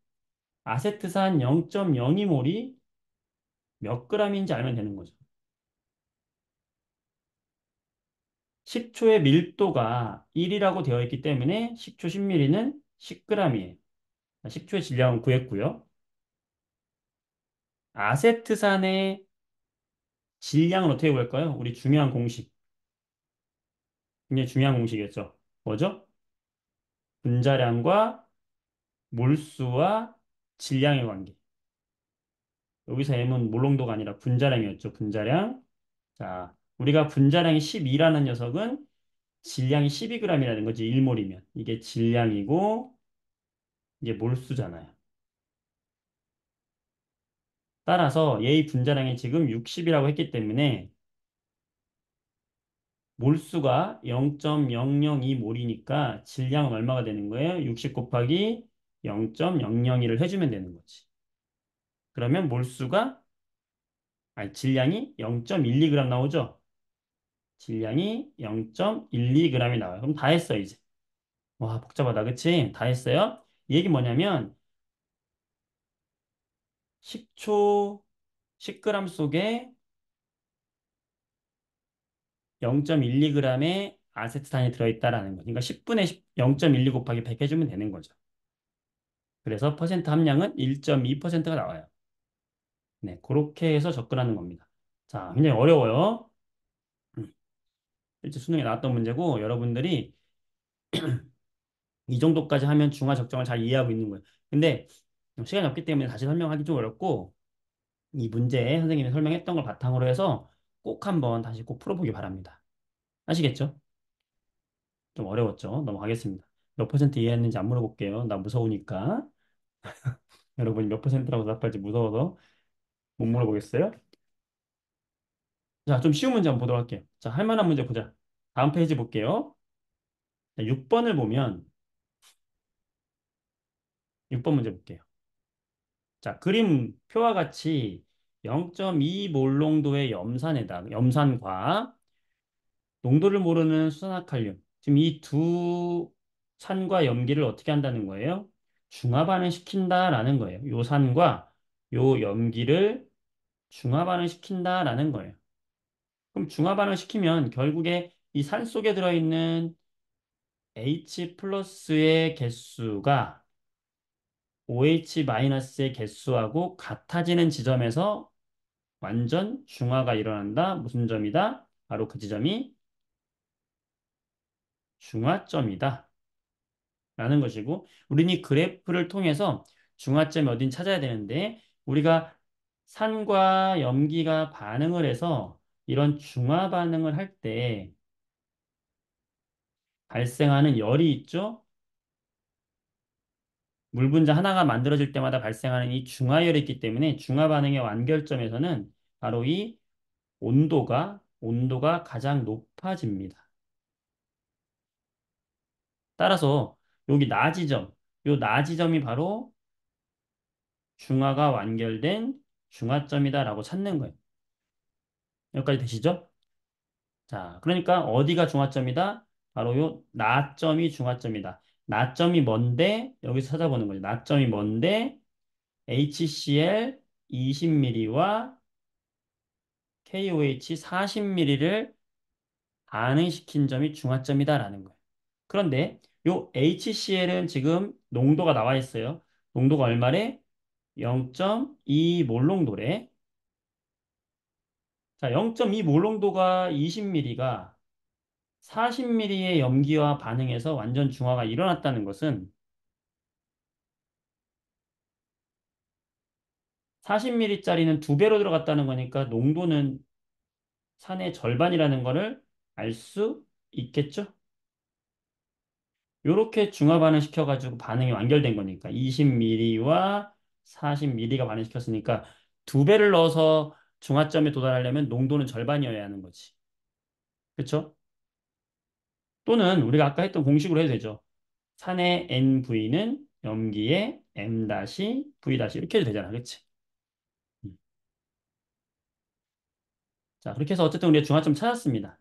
아세트산 0.02몰이 몇 g인지 알면 되는 거죠. 식초의 밀도가 1이라고 되어 있기 때문에 식초 10ml는 10g이에요. 식초의 질량은 구했고요. 아세트산의 질량은 어떻게 구할까요? 우리 중요한 공식. 굉장히 중요한 공식이었죠. 뭐죠? 분자량과 몰수와 질량의 관계. 여기서 M은 몰농도가 아니라 분자량이었죠. 분자량. 자, 우리가 분자량이 12라는 녀석은 질량이 12g이라는 거지. 1몰이면. 이게 질량이고 이게 몰수잖아요. 따라서 얘의 분자량이 지금 60이라고 했기 때문에 몰수가 0.002몰이니까 질량은 얼마가 되는 거예요? 60 곱하기 0.002를 해주면 되는 거지. 그러면 질량이 0.12g 나오죠? 질량이 0.12g이 나와요. 그럼 다 했어, 이제. 와, 복잡하다, 그치? 다 했어요? 이 얘기 뭐냐면, 식초 10g 속에 0.12g의 아세트산이 들어있다라는 거. 그러니까 10분의 0.12 곱하기 100 해주면 되는 거죠. 그래서 퍼센트 함량은 1.2%가 나와요. 네, 그렇게 해서 접근하는 겁니다. 자, 굉장히 어려워요. 실제 수능에 나왔던 문제고 여러분들이 이 정도까지 하면 중화 적정을 잘 이해하고 있는 거예요. 근데 시간이 없기 때문에 다시 설명하기 좀 어렵고 이 문제 선생님이 설명했던 걸 바탕으로 해서 꼭 한번 다시 꼭 풀어보기 바랍니다. 아시겠죠? 좀 어려웠죠? 넘어가겠습니다. 몇 퍼센트 이해했는지 안 물어볼게요. 나 무서우니까. 여러분이 몇 퍼센트라고 답할지 무서워서 못 물어보겠어요? 자, 좀 쉬운 문제 한번 보도록 할게요. 자, 할 만한 문제 보자. 다음 페이지 볼게요. 6번을 보면 6번 문제 볼게요. 자, 그림표와 같이 0.2 몰롱도의 염산과 농도를 모르는 수산화칼륨. 지금 이 두 산과 염기를 어떻게 한다는 거예요? 중화반응 시킨다라는 거예요. 요 산과 요 염기를 중화반응 시킨다라는 거예요. 그럼 중화반응 시키면 결국에 이 산 속에 들어있는 H 플러스의 개수가 OH 마이너스의 개수하고 같아지는 지점에서 완전 중화가 일어난다. 무슨 점이다? 바로 그 지점이 중화점이다. 라는 것이고, 우리는 이 그래프를 통해서 중화점이 어딘 찾아야 되는데, 우리가 산과 염기가 반응을 해서 이런 중화 반응을 할 때 발생하는 열이 있죠? 물 분자 하나가 만들어질 때마다 발생하는 이 중화열이 있기 때문에 중화 반응의 완결점에서는 바로 이 온도가 가장 높아집니다. 따라서 여기 나지점, 요 나지점이 바로 중화가 완결된 중화점이다라고 찾는 거예요. 여기까지 되시죠? 자, 그러니까 어디가 중화점이다? 바로 요 나점이 중화점이다. 나점이 뭔데? 여기서 찾아보는 거죠. 나점이 뭔데? HCl 20ml와 KOH 40ml를 반응시킨 점이 중화점이다라는 거예요. 그런데 요 HCl은 지금 농도가 나와 있어요. 농도가 얼마래? 0.2 몰롱도래. 자, 0.2 몰롱도가 20ml가 40ml의 염기와 반응해서 완전 중화가 일어났다는 것은 40ml짜리는 두 배로 들어갔다는 거니까 농도는 산의 절반이라는 거를 알 수 있겠죠? 요렇게 중화 반응시켜가지고 반응이 완결된 거니까 20ml와 40ml가 반응시켰으니까 두 배를 넣어서 중화점에 도달하려면 농도는 절반이어야 하는 거지. 그쵸? 또는 우리가 아까 했던 공식으로 해도 되죠. 산의 NV는 염기의 M-V- 이렇게 해도 되잖아. 그치? 음. 자, 그렇게 해서 어쨌든 우리가 중화점 찾았습니다.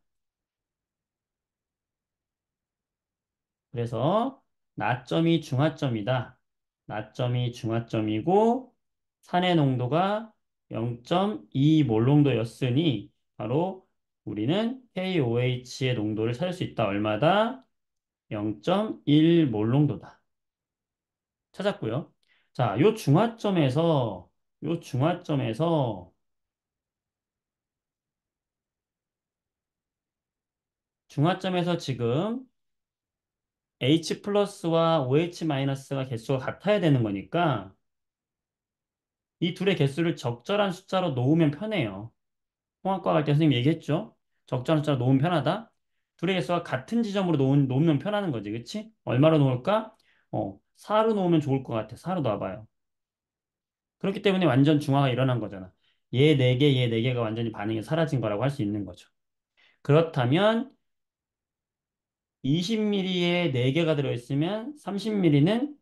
그래서 나점이 중화점이다. 나점이 중화점이고 산의 농도가 0.2 몰농도였으니 바로 우리는 KOH의 농도를 찾을 수 있다. 얼마다? 0.1 몰농도다. 찾았고요. 자, 요 중화점에서 중화점에서 지금 H 플러스와 OH 마이너스가 개수가 같아야 되는 거니까 이 둘의 개수를 적절한 숫자로 놓으면 편해요. 통합과 갈 때 선생님 얘기했죠? 적절한 숫자로 놓으면 편하다. 둘의 개수가 같은 지점으로 놓으면 편하는 거지. 그치? 얼마로 놓을까? 4로 놓으면 좋을 것 같아. 4로 놔봐요. 그렇기 때문에 완전 중화가 일어난 거잖아. 얘 4개, 얘 4개가 완전히 반응이 사라진 거라고 할 수 있는 거죠. 그렇다면 20ml에 4개가 들어있으면 30ml는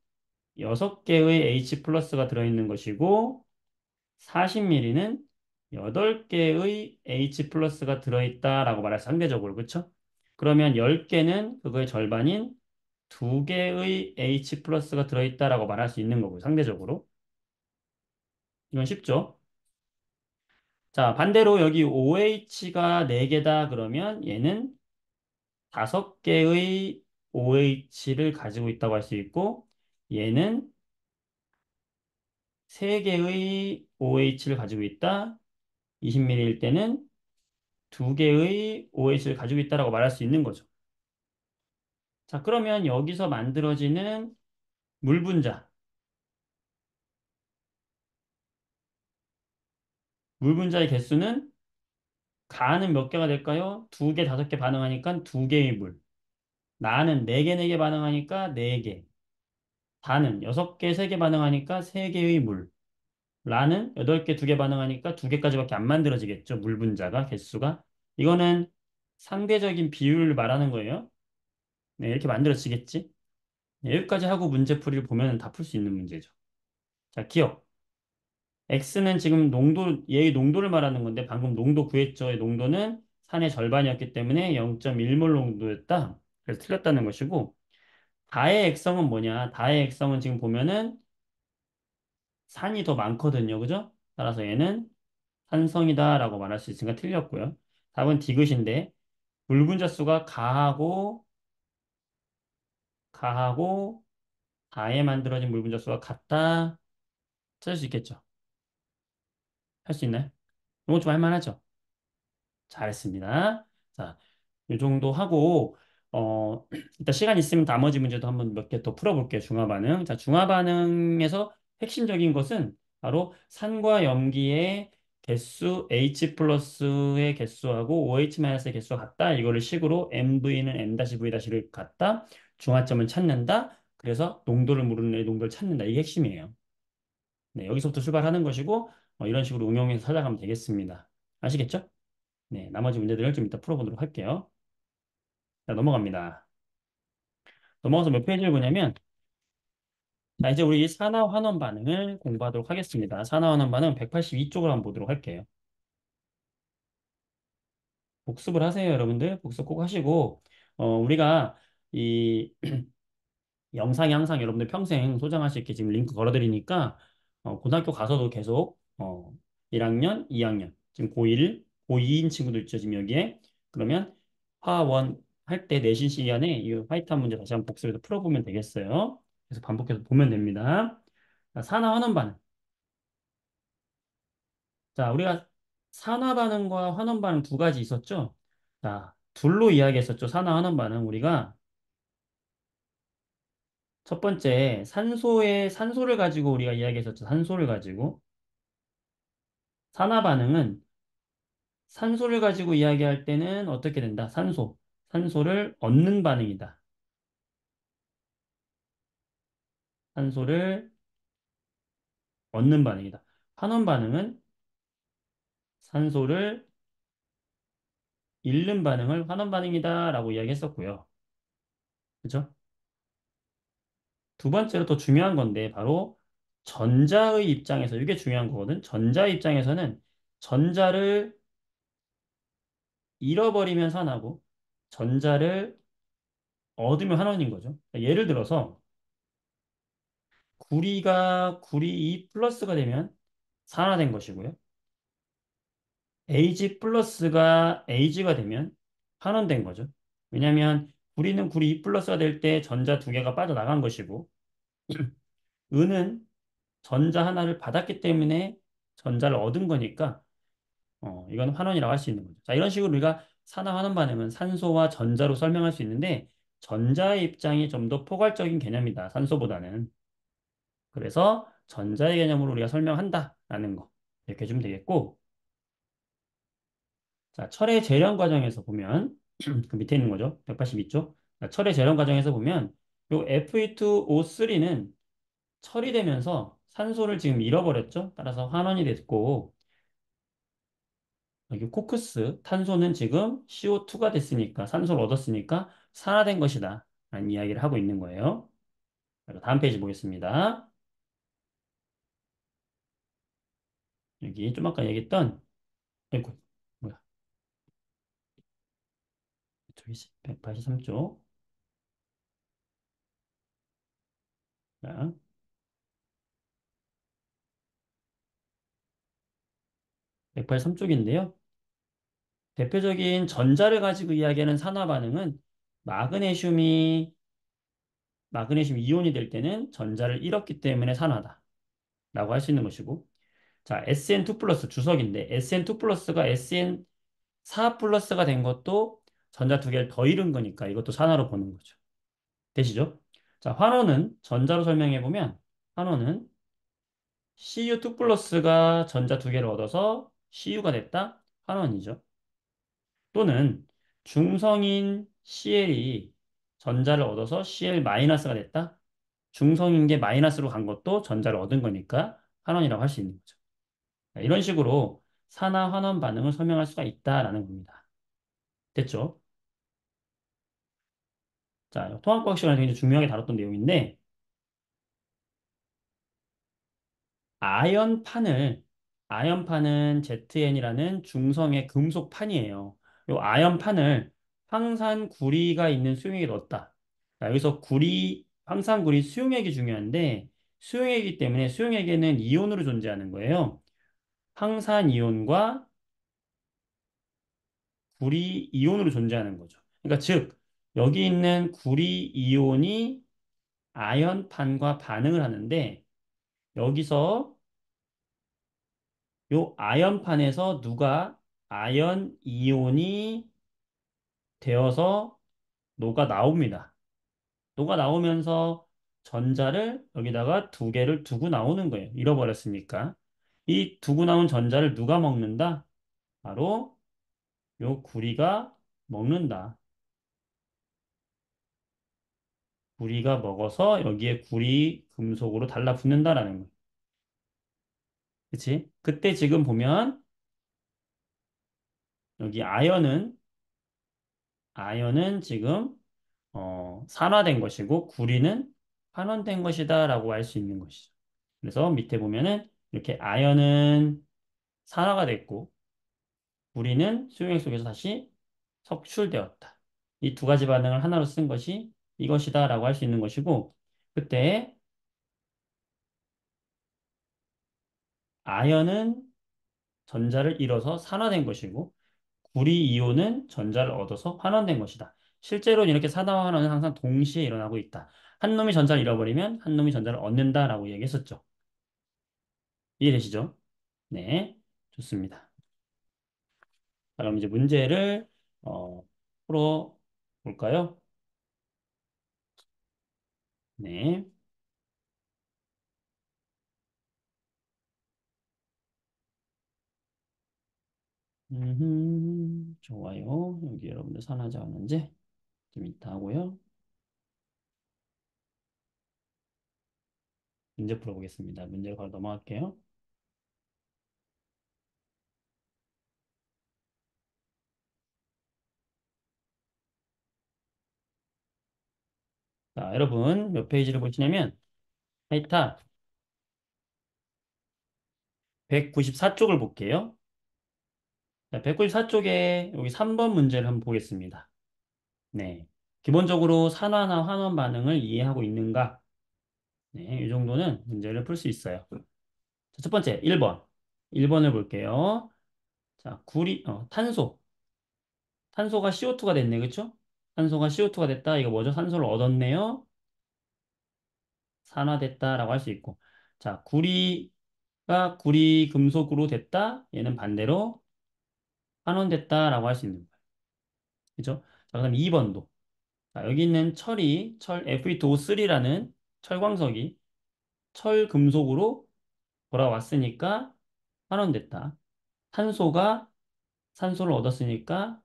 6개의 H 플러스가 들어있는 것이고 40ml는 8개의 H 플러스가 들어있다라고 말할 상대적으로 그렇죠? 그러면 10개는 그거의 절반인 2개의 H 플러스가 들어있다라고 말할 수 있는 거고 상대적으로 이건 쉽죠? 자 반대로 여기 OH가 4개다 그러면 얘는 5개의 OH를 가지고 있다고 할 수 있고 얘는 3개의 OH를 가지고 있다. 20ml일 때는 2개의 OH를 가지고 있다라고 말할 수 있는 거죠. 자, 그러면 여기서 만들어지는 물 분자. 물 분자의 개수는 가는 몇 개가 될까요? 2개, 5개 반응하니까 2개의 물. 나는 4개, 4개 반응하니까 4개. 다는 6개, 3개 반응하니까 3개의 물. 라는 8개, 2개 반응하니까 2개까지밖에 안 만들어지겠죠. 물 분자가, 개수가. 이거는 상대적인 비율을 말하는 거예요. 네, 이렇게 만들어지겠지? 네, 여기까지 하고 문제풀이를 보면 다 풀 수 있는 문제죠. 자, 기억. X는 지금 얘의 농도를 말하는 건데 방금 농도 구했죠. 의 농도는 산의 절반이었기 때문에 0.1몰 농도였다. 그래서 틀렸다는 것이고, 다의 액성은 뭐냐? 다의 액성은 지금 보면은 산이 더 많거든요. 그죠? 따라서 얘는 산성이다라고 말할 수 있으니까 틀렸고요. 답은 디귿인데, 물 분자수가 가하고 다에 만들어진 물 분자수가 같다. 찾을 수 있겠죠? 할 수 있나요? 이건 좀 할만하죠? 잘했습니다. 자, 이 정도 하고, 일단 시간 있으면 나머지 문제도 한번 몇 개 더 풀어볼게요. 중화 반응. 자, 중화 반응에서 핵심적인 것은 바로 산과 염기의 개수, H 플러스의 개수하고 OH 마이너스의 개수가 같다. 이거를 식으로 MV는 M-V'를 같다. 중화점을 찾는다. 그래서 농도를 모르는 애 농도를 찾는다. 이게 핵심이에요. 네, 여기서부터 출발하는 것이고, 이런 식으로 응용해서 찾아가면 되겠습니다. 아시겠죠? 네, 나머지 문제들을 좀 이따 풀어보도록 할게요. 자, 넘어갑니다. 넘어가서 몇 페이지를 보냐면, 자, 이제 우리 산화환원 반응을 공부하도록 하겠습니다. 산화환원 반응 182쪽을 한번 보도록 할게요. 복습을 하세요, 여러분들. 복습 꼭 하시고, 우리가 이 영상이 항상 여러분들 평생 소장할 수 있게 지금 링크 걸어드리니까, 고등학교 가서도 계속, 1학년, 2학년, 지금 고1, 고2인 친구들 있죠, 지금 여기에. 그러면 화원 할 때 내신 시간에 이 화이트한 문제 다시 한번 복습해서 풀어보면 되겠어요. 그래서 반복해서 보면 됩니다. 자, 산화환원 반응. 자, 우리가 산화 반응과 환원 반응 두 가지 있었죠? 자, 둘로 이야기했었죠. 산화환원 반응. 우리가 첫 번째 산소를 가지고 우리가 이야기했었죠. 산소를 가지고. 산화 반응은 산소를 가지고 이야기할 때는 어떻게 된다? 산소를 얻는 반응이다. 산소를 얻는 반응이다. 환원 반응은 산소를 잃는 반응을 환원 반응이다라고 이야기했었고요. 그죠? 두 번째로 더 중요한 건데 바로 전자의 입장에서 이게 중요한 거거든. 전자의 입장에서는 전자를 잃어버리면 산하고 전자를 얻으면 환원인 거죠. 그러니까 예를 들어서 구리 E 플러스가 되면 산화된 것이고요. Ag 플러스가 Ag가 되면 환원된 거죠. 왜냐하면 구리는 구리 E 플러스가 될 때 전자 두 개가 빠져나간 것이고 은은 전자 하나를 받았기 때문에 전자를 얻은 거니까 이건 환원이라고 할 수 있는 거죠. 자, 이런 식으로 우리가 산화 환원 반응은 산소와 전자로 설명할 수 있는데 전자의 입장이 좀 더 포괄적인 개념이다. 산소보다는. 그래서 전자의 개념으로 우리가 설명한다라는 거. 이렇게 해주면 되겠고. 자, 철의 재련 과정에서 보면 그 밑에 있는 거죠. 182쪽. 자, 철의 재련 과정에서 보면 요 Fe2O3는 철이 되면서 산소를 지금 잃어버렸죠. 따라서 환원이 됐고 여기 코크스 탄소는 지금 CO2가 됐으니까 산소를 얻었으니까 산화된 것이다 라는 이야기를 하고 있는 거예요. 그리고 다음 페이지 보겠습니다. 여기 좀 아까 얘기했던 아이고 뭐야 저기지 183쪽. 자, 183쪽인데요. 대표적인 전자를 가지고 이야기하는 산화 반응은 마그네슘이 마그네슘 이온이 될 때는 전자를 잃었기 때문에 산화다 라고 할 수 있는 것이고 자, SN2 플러스 주석인데 SN2 플러스가 SN4 플러스가 된 것도 전자 두 개를 더 잃은 거니까 이것도 산화로 보는 거죠. 되시죠? 자, 환원은 전자로 설명해 보면 환원은 CU2 플러스가 전자 두 개를 얻어서 CU가 됐다. 환원이죠. 또는 중성인 CL이 전자를 얻어서 CL 마이너스가 됐다. 중성인 게 마이너스로 간 것도 전자를 얻은 거니까 환원이라고 할 수 있는 거죠. 이런 식으로 산화 환원 반응을 설명할 수가 있다라는 겁니다. 됐죠? 자, 통합과학 시간에 굉장히 중요하게 다뤘던 내용인데, 아연판을, 아연판은 ZN이라는 중성의 금속판이에요. 이 아연판을 황산구리가 있는 수용액에 넣었다. 자, 여기서 황산구리 수용액이 중요한데, 수용액이기 때문에 수용액에는 이온으로 존재하는 거예요. 황산이온과 구리 이온으로 존재하는 거죠. 그러니까 즉, 여기 있는 구리 이온이 아연판과 반응을 하는데, 여기서 요 아연판에서 누가 아연 이온이 되어서 녹아 나옵니다. 녹아 나오면서 전자를 여기다가 두 개를 두고 나오는 거예요. 잃어버렸으니까. 이 두고 나온 전자를 누가 먹는다? 바로 요 구리가 먹는다. 구리가 먹어서 여기에 구리 금속으로 달라붙는다라는 거예요. 그치? 그때 지금 보면 여기 아연은 지금 산화된 것이고 구리는 환원된 것이다라고 할 수 있는 것이죠. 그래서 밑에 보면은 이렇게 아연은 산화가 됐고 구리는 수용액 속에서 다시 석출되었다. 이 두 가지 반응을 하나로 쓴 것이 이것이다라고 할 수 있는 것이고 그때 아연은 전자를 잃어서 산화된 것이고 구리 이온은 전자를 얻어서 환원된 것이다. 실제로는 이렇게 산화와 환원은 항상 동시에 일어나고 있다. 한 놈이 전자를 잃어버리면 한 놈이 전자를 얻는다라고 얘기했었죠. 이해되시죠? 네, 좋습니다. 자, 그럼 이제 문제를 풀어 볼까요? 네. 좋아요. 여기 여러분들 산화제 왔는지 좀 이따 하고요. 문제 풀어보겠습니다. 문제로 바로 넘어갈게요. 자, 여러분 몇 페이지를 보시냐면 하이타 194쪽을 볼게요. 자, 194쪽에 여기 3번 문제를 한번 보겠습니다. 네. 기본적으로 산화나 환원 반응을 이해하고 있는가? 네, 이 정도는 문제를 풀 수 있어요. 자, 첫 번째, 1번. 1번을 볼게요. 자, 탄소. 탄소가 CO2가 됐네, 그쵸? 탄소가 CO2가 됐다. 이거 뭐죠? 산소를 얻었네요. 산화됐다라고 할 수 있고. 자, 구리 금속으로 됐다. 얘는 반대로 환원됐다라고 할 수 있는 거예요. 그죠? 자, 그다음 2번도. 자, 여기 있는 철 Fe2O3라는 철광석이 철금속으로 돌아왔으니까 환원됐다. 탄소가 산소를 얻었으니까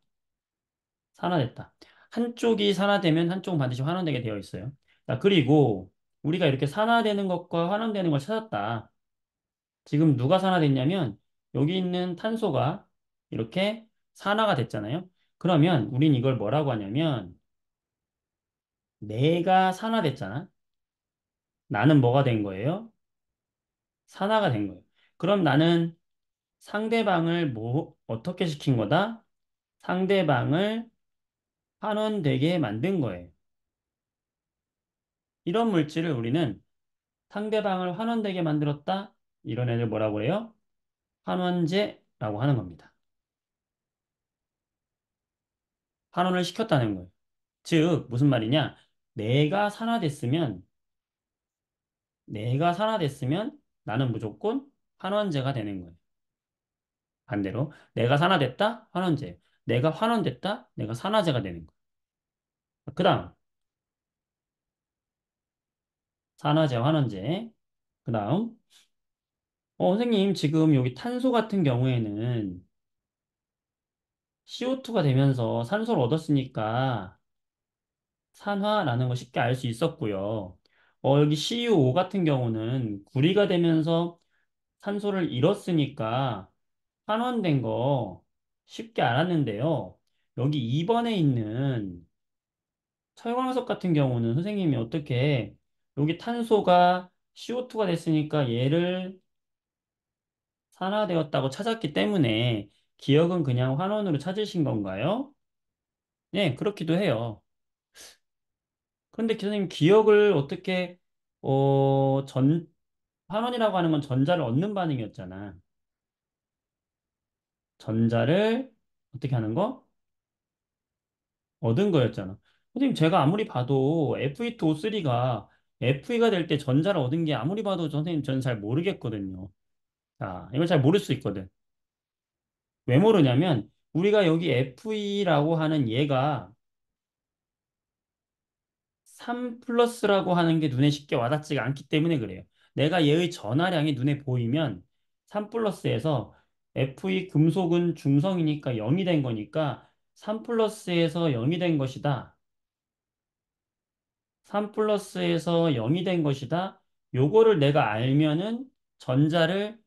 산화됐다. 한쪽이 산화되면 한쪽은 반드시 환원되게 되어 있어요. 자, 그리고 우리가 이렇게 산화되는 것과 환원되는 걸 찾았다. 지금 누가 산화됐냐면 여기 있는 탄소가 이렇게 산화가 됐잖아요. 그러면 우린 이걸 뭐라고 하냐면 내가 산화됐잖아. 나는 뭐가 된 거예요? 산화가 된 거예요. 그럼 나는 상대방을 어떻게 시킨 거다? 상대방을 환원되게 만든 거예요. 이런 물질을 우리는 상대방을 환원되게 만들었다? 이런 애들 뭐라고 그래요? 환원제라고 하는 겁니다. 환원을 시켰다는 거예요. 즉, 무슨 말이냐? 내가 산화됐으면, 내가 산화됐으면 나는 무조건 환원제가 되는 거예요. 반대로, 내가 산화됐다? 환원제. 내가 환원됐다? 내가 산화제가 되는 거예요. 그 다음, 산화제, 환원제. 그 다음, 선생님, 지금 여기 탄소 같은 경우에는 CO2가 되면서 산소를 얻었으니까 산화라는 거 쉽게 알 수 있었고요. 여기 CU5 같은 경우는 구리가 되면서 산소를 잃었으니까 환원된 거 쉽게 알았는데요. 여기 2번에 있는 철광석 같은 경우는 선생님이 어떻게 여기 탄소가 CO2가 됐으니까 얘를 산화되었다고 찾았기 때문에 기억은 그냥 환원으로 찾으신 건가요? 네, 그렇기도 해요. 그런데 선생님 기억을 어떻게 환원이라고 하는 건 전자를 얻는 반응이었잖아. 전자를 어떻게 하는 거? 얻은 거였잖아. 선생님 제가 아무리 봐도 Fe2O3가 Fe가 될 때 전자를 얻은 게 아무리 봐도 선생님 저는 잘 모르겠거든요. 아, 이걸 잘 모를 수 있거든. 왜 모르냐면 우리가 여기 Fe라고 하는 얘가 3 플러스라고 하는 게 눈에 쉽게 와닿지가 않기 때문에 그래요. 내가 얘의 전하량이 눈에 보이면 3 플러스에서 Fe 금속은 중성이니까 0이 된 거니까 3 플러스에서 0이 된 것이다. 3 플러스에서 0이 된 것이다. 요거를 내가 알면은 전자를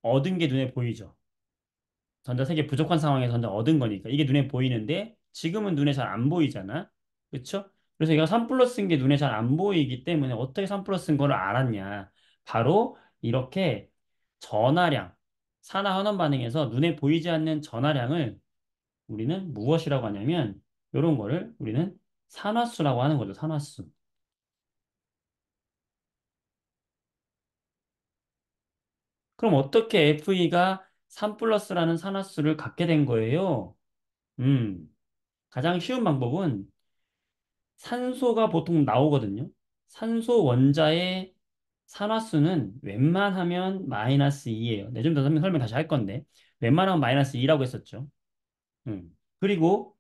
얻은 게 눈에 보이죠. 전자 3개 부족한 상황에서 전자 얻은 거니까. 이게 눈에 보이는데 지금은 눈에 잘 안 보이잖아. 그쵸? 그래서 얘가 3 플러스인 게 눈에 잘 안 보이기 때문에 어떻게 3 플러스인 거를 알았냐. 바로 이렇게 전하량, 산화환원 반응에서 눈에 보이지 않는 전하량을 우리는 무엇이라고 하냐면 이런 거를 우리는 산화수라고 하는 거죠. 산화수. 그럼 어떻게 FE가 3 플러스라는 산화수를 갖게 된 거예요? 음, 가장 쉬운 방법은 산소가 보통 나오거든요. 산소 원자의 산화수는 웬만하면 마이너스 2예요. 네, 좀 더 설명 다시 할 건데. 웬만하면 마이너스 2라고 했었죠. 그리고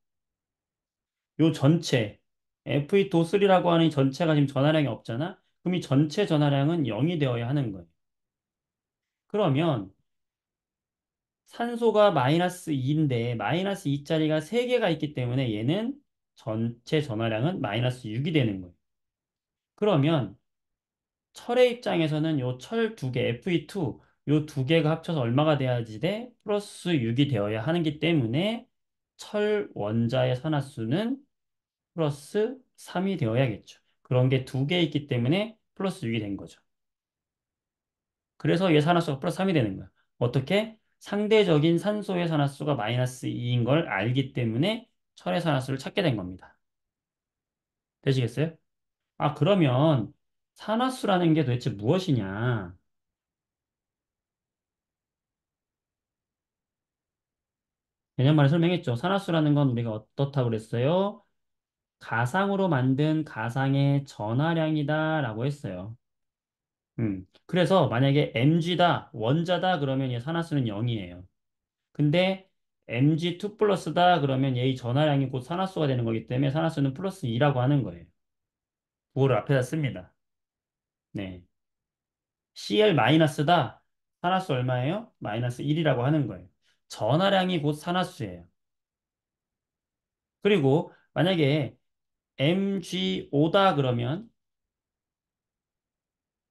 요 전체, Fe2O3라고 하는 이 전체가 지금 전하량이 없잖아? 그럼 이 전체 전하량은 0이 되어야 하는 거예요. 그러면 산소가 마이너스 2인데 마이너스 2짜리가 3개가 있기 때문에 얘는 전체 전하량은 마이너스 6이 되는 거예요. 그러면 철의 입장에서는 요 철 두 개, Fe2, 요 두 개가 합쳐서 얼마가 돼야지 돼? 플러스 6이 되어야 하는기 때문에 철 원자의 산화수는 플러스 3이 되어야겠죠. 그런 게 두 개 있기 때문에 플러스 6이 된 거죠. 그래서 얘 산화수가 플러스 3이 되는 거야. 어떻게? 상대적인 산소의 산화수가 마이너스 2인 걸 알기 때문에 철의 산화수를 찾게 된 겁니다. 되시겠어요? 아, 그러면 산화수라는 게 도대체 무엇이냐? 개념만에 설명했죠. 산화수라는 건 우리가 어떻다고 그랬어요? 가상으로 만든 가상의 전하량이다라고 했어요. 그래서 만약에 mg다, 원자다 그러면 얘 산화수는 0이에요. 근데 mg2 플러스다 그러면 얘의 전하량이 곧 산화수가 되는 거기 때문에 산화수는 플러스 2라고 하는 거예요. 그거를 앞에다 씁니다. 네. Cl 마이너스다. 산화수 얼마예요? 마이너스 1이라고 하는 거예요. 전하량이 곧 산화수예요. 그리고 만약에 MgO다 그러면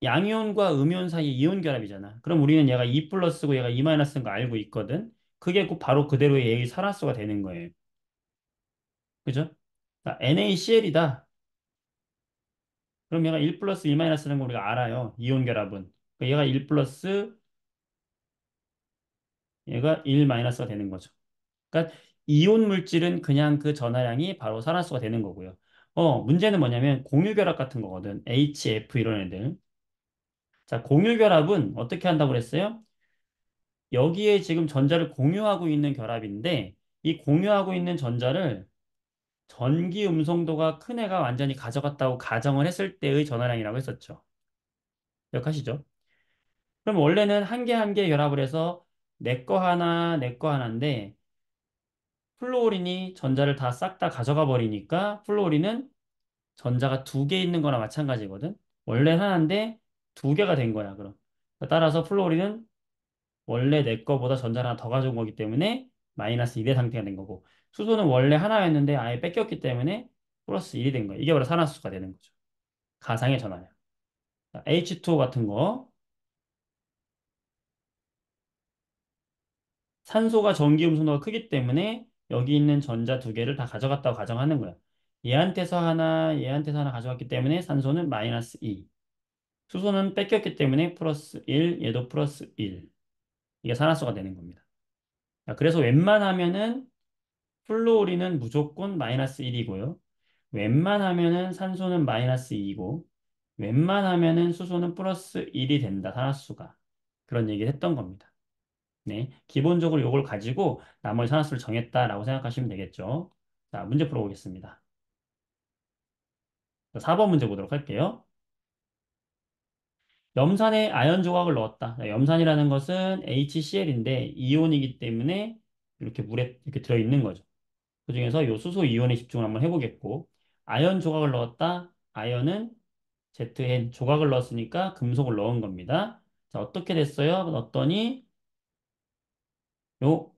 양이온과 음이온 사이의 이온 결합이잖아. 그럼 우리는 얘가 2 플러스고 얘가 2 마이너스인 거 알고 있거든. 그게 곧 바로 그대로 얘의 산화수가 되는 거예요. 그죠? NaCl이다. 그럼 얘가 1 플러스 1 마이너스라는 거 우리가 알아요. 이온 결합은. 그러니까 얘가 1 플러스 얘가 1 마이너스가 되는 거죠. 그러니까 이온 물질은 그냥 그 전하량이 바로 산화수가 되는 거고요. 문제는 뭐냐면 공유결합 같은 거거든. HF 이런 애들. 자, 공유결합은 어떻게 한다고 그랬어요? 여기에 지금 전자를 공유하고 있는 결합인데 이 공유하고 있는 전자를 전기 음성도가 큰 애가 완전히 가져갔다고 가정을 했을 때의 전화량이라고 했었죠. 기억하시죠? 그럼 원래는 한 개 한 개 결합을 해서 내 거 하나, 내 거 하나인데 플루오린이 전자를 다 싹 다 가져가 버리니까 플루오린은 전자가 두 개 있는 거나 마찬가지거든. 원래 하나인데 두 개가 된 거야, 그럼. 따라서 플루오린은 원래 내 거보다 전자를 하나 더 가져온 거기 때문에 마이너스 1의 상태가 된 거고 수소는 원래 하나였는데 아예 뺏겼기 때문에 플러스 1이 된 거예요. 이게 바로 산화수소가 되는 거죠. 가상의 전하량. H2O 같은 거 산소가 전기 음성도가 크기 때문에 여기 있는 전자 두 개를 다 가져갔다고 가정하는 거야. 얘한테서 하나, 얘한테서 하나 가져갔기 때문에 산소는 마이너스 2. 수소는 뺏겼기 때문에 플러스 1, 얘도 플러스 1. 이게 산화수가 되는 겁니다. 자, 그래서 웬만하면은 플루오린은 무조건 마이너스 1이고요. 웬만하면은 산소는 마이너스 2이고, 웬만하면은 수소는 플러스 1이 된다, 산화수가. 그런 얘기를 했던 겁니다. 네. 기본적으로 이걸 가지고 나머지 산화수를 정했다라고 생각하시면 되겠죠. 자, 문제 풀어보겠습니다. 4번 문제 보도록 할게요. 염산에 아연 조각을 넣었다. 자, 염산이라는 것은 HCl인데 이온이기 때문에 이렇게 물에 이렇게 들어있는 거죠. 그중에서 요 수소 이온에 집중을 한번 해보겠고, 아연 조각을 넣었다. 아연은 ZN 조각을 넣었으니까 금속을 넣은 겁니다. 자, 어떻게 됐어요? 넣었더니 요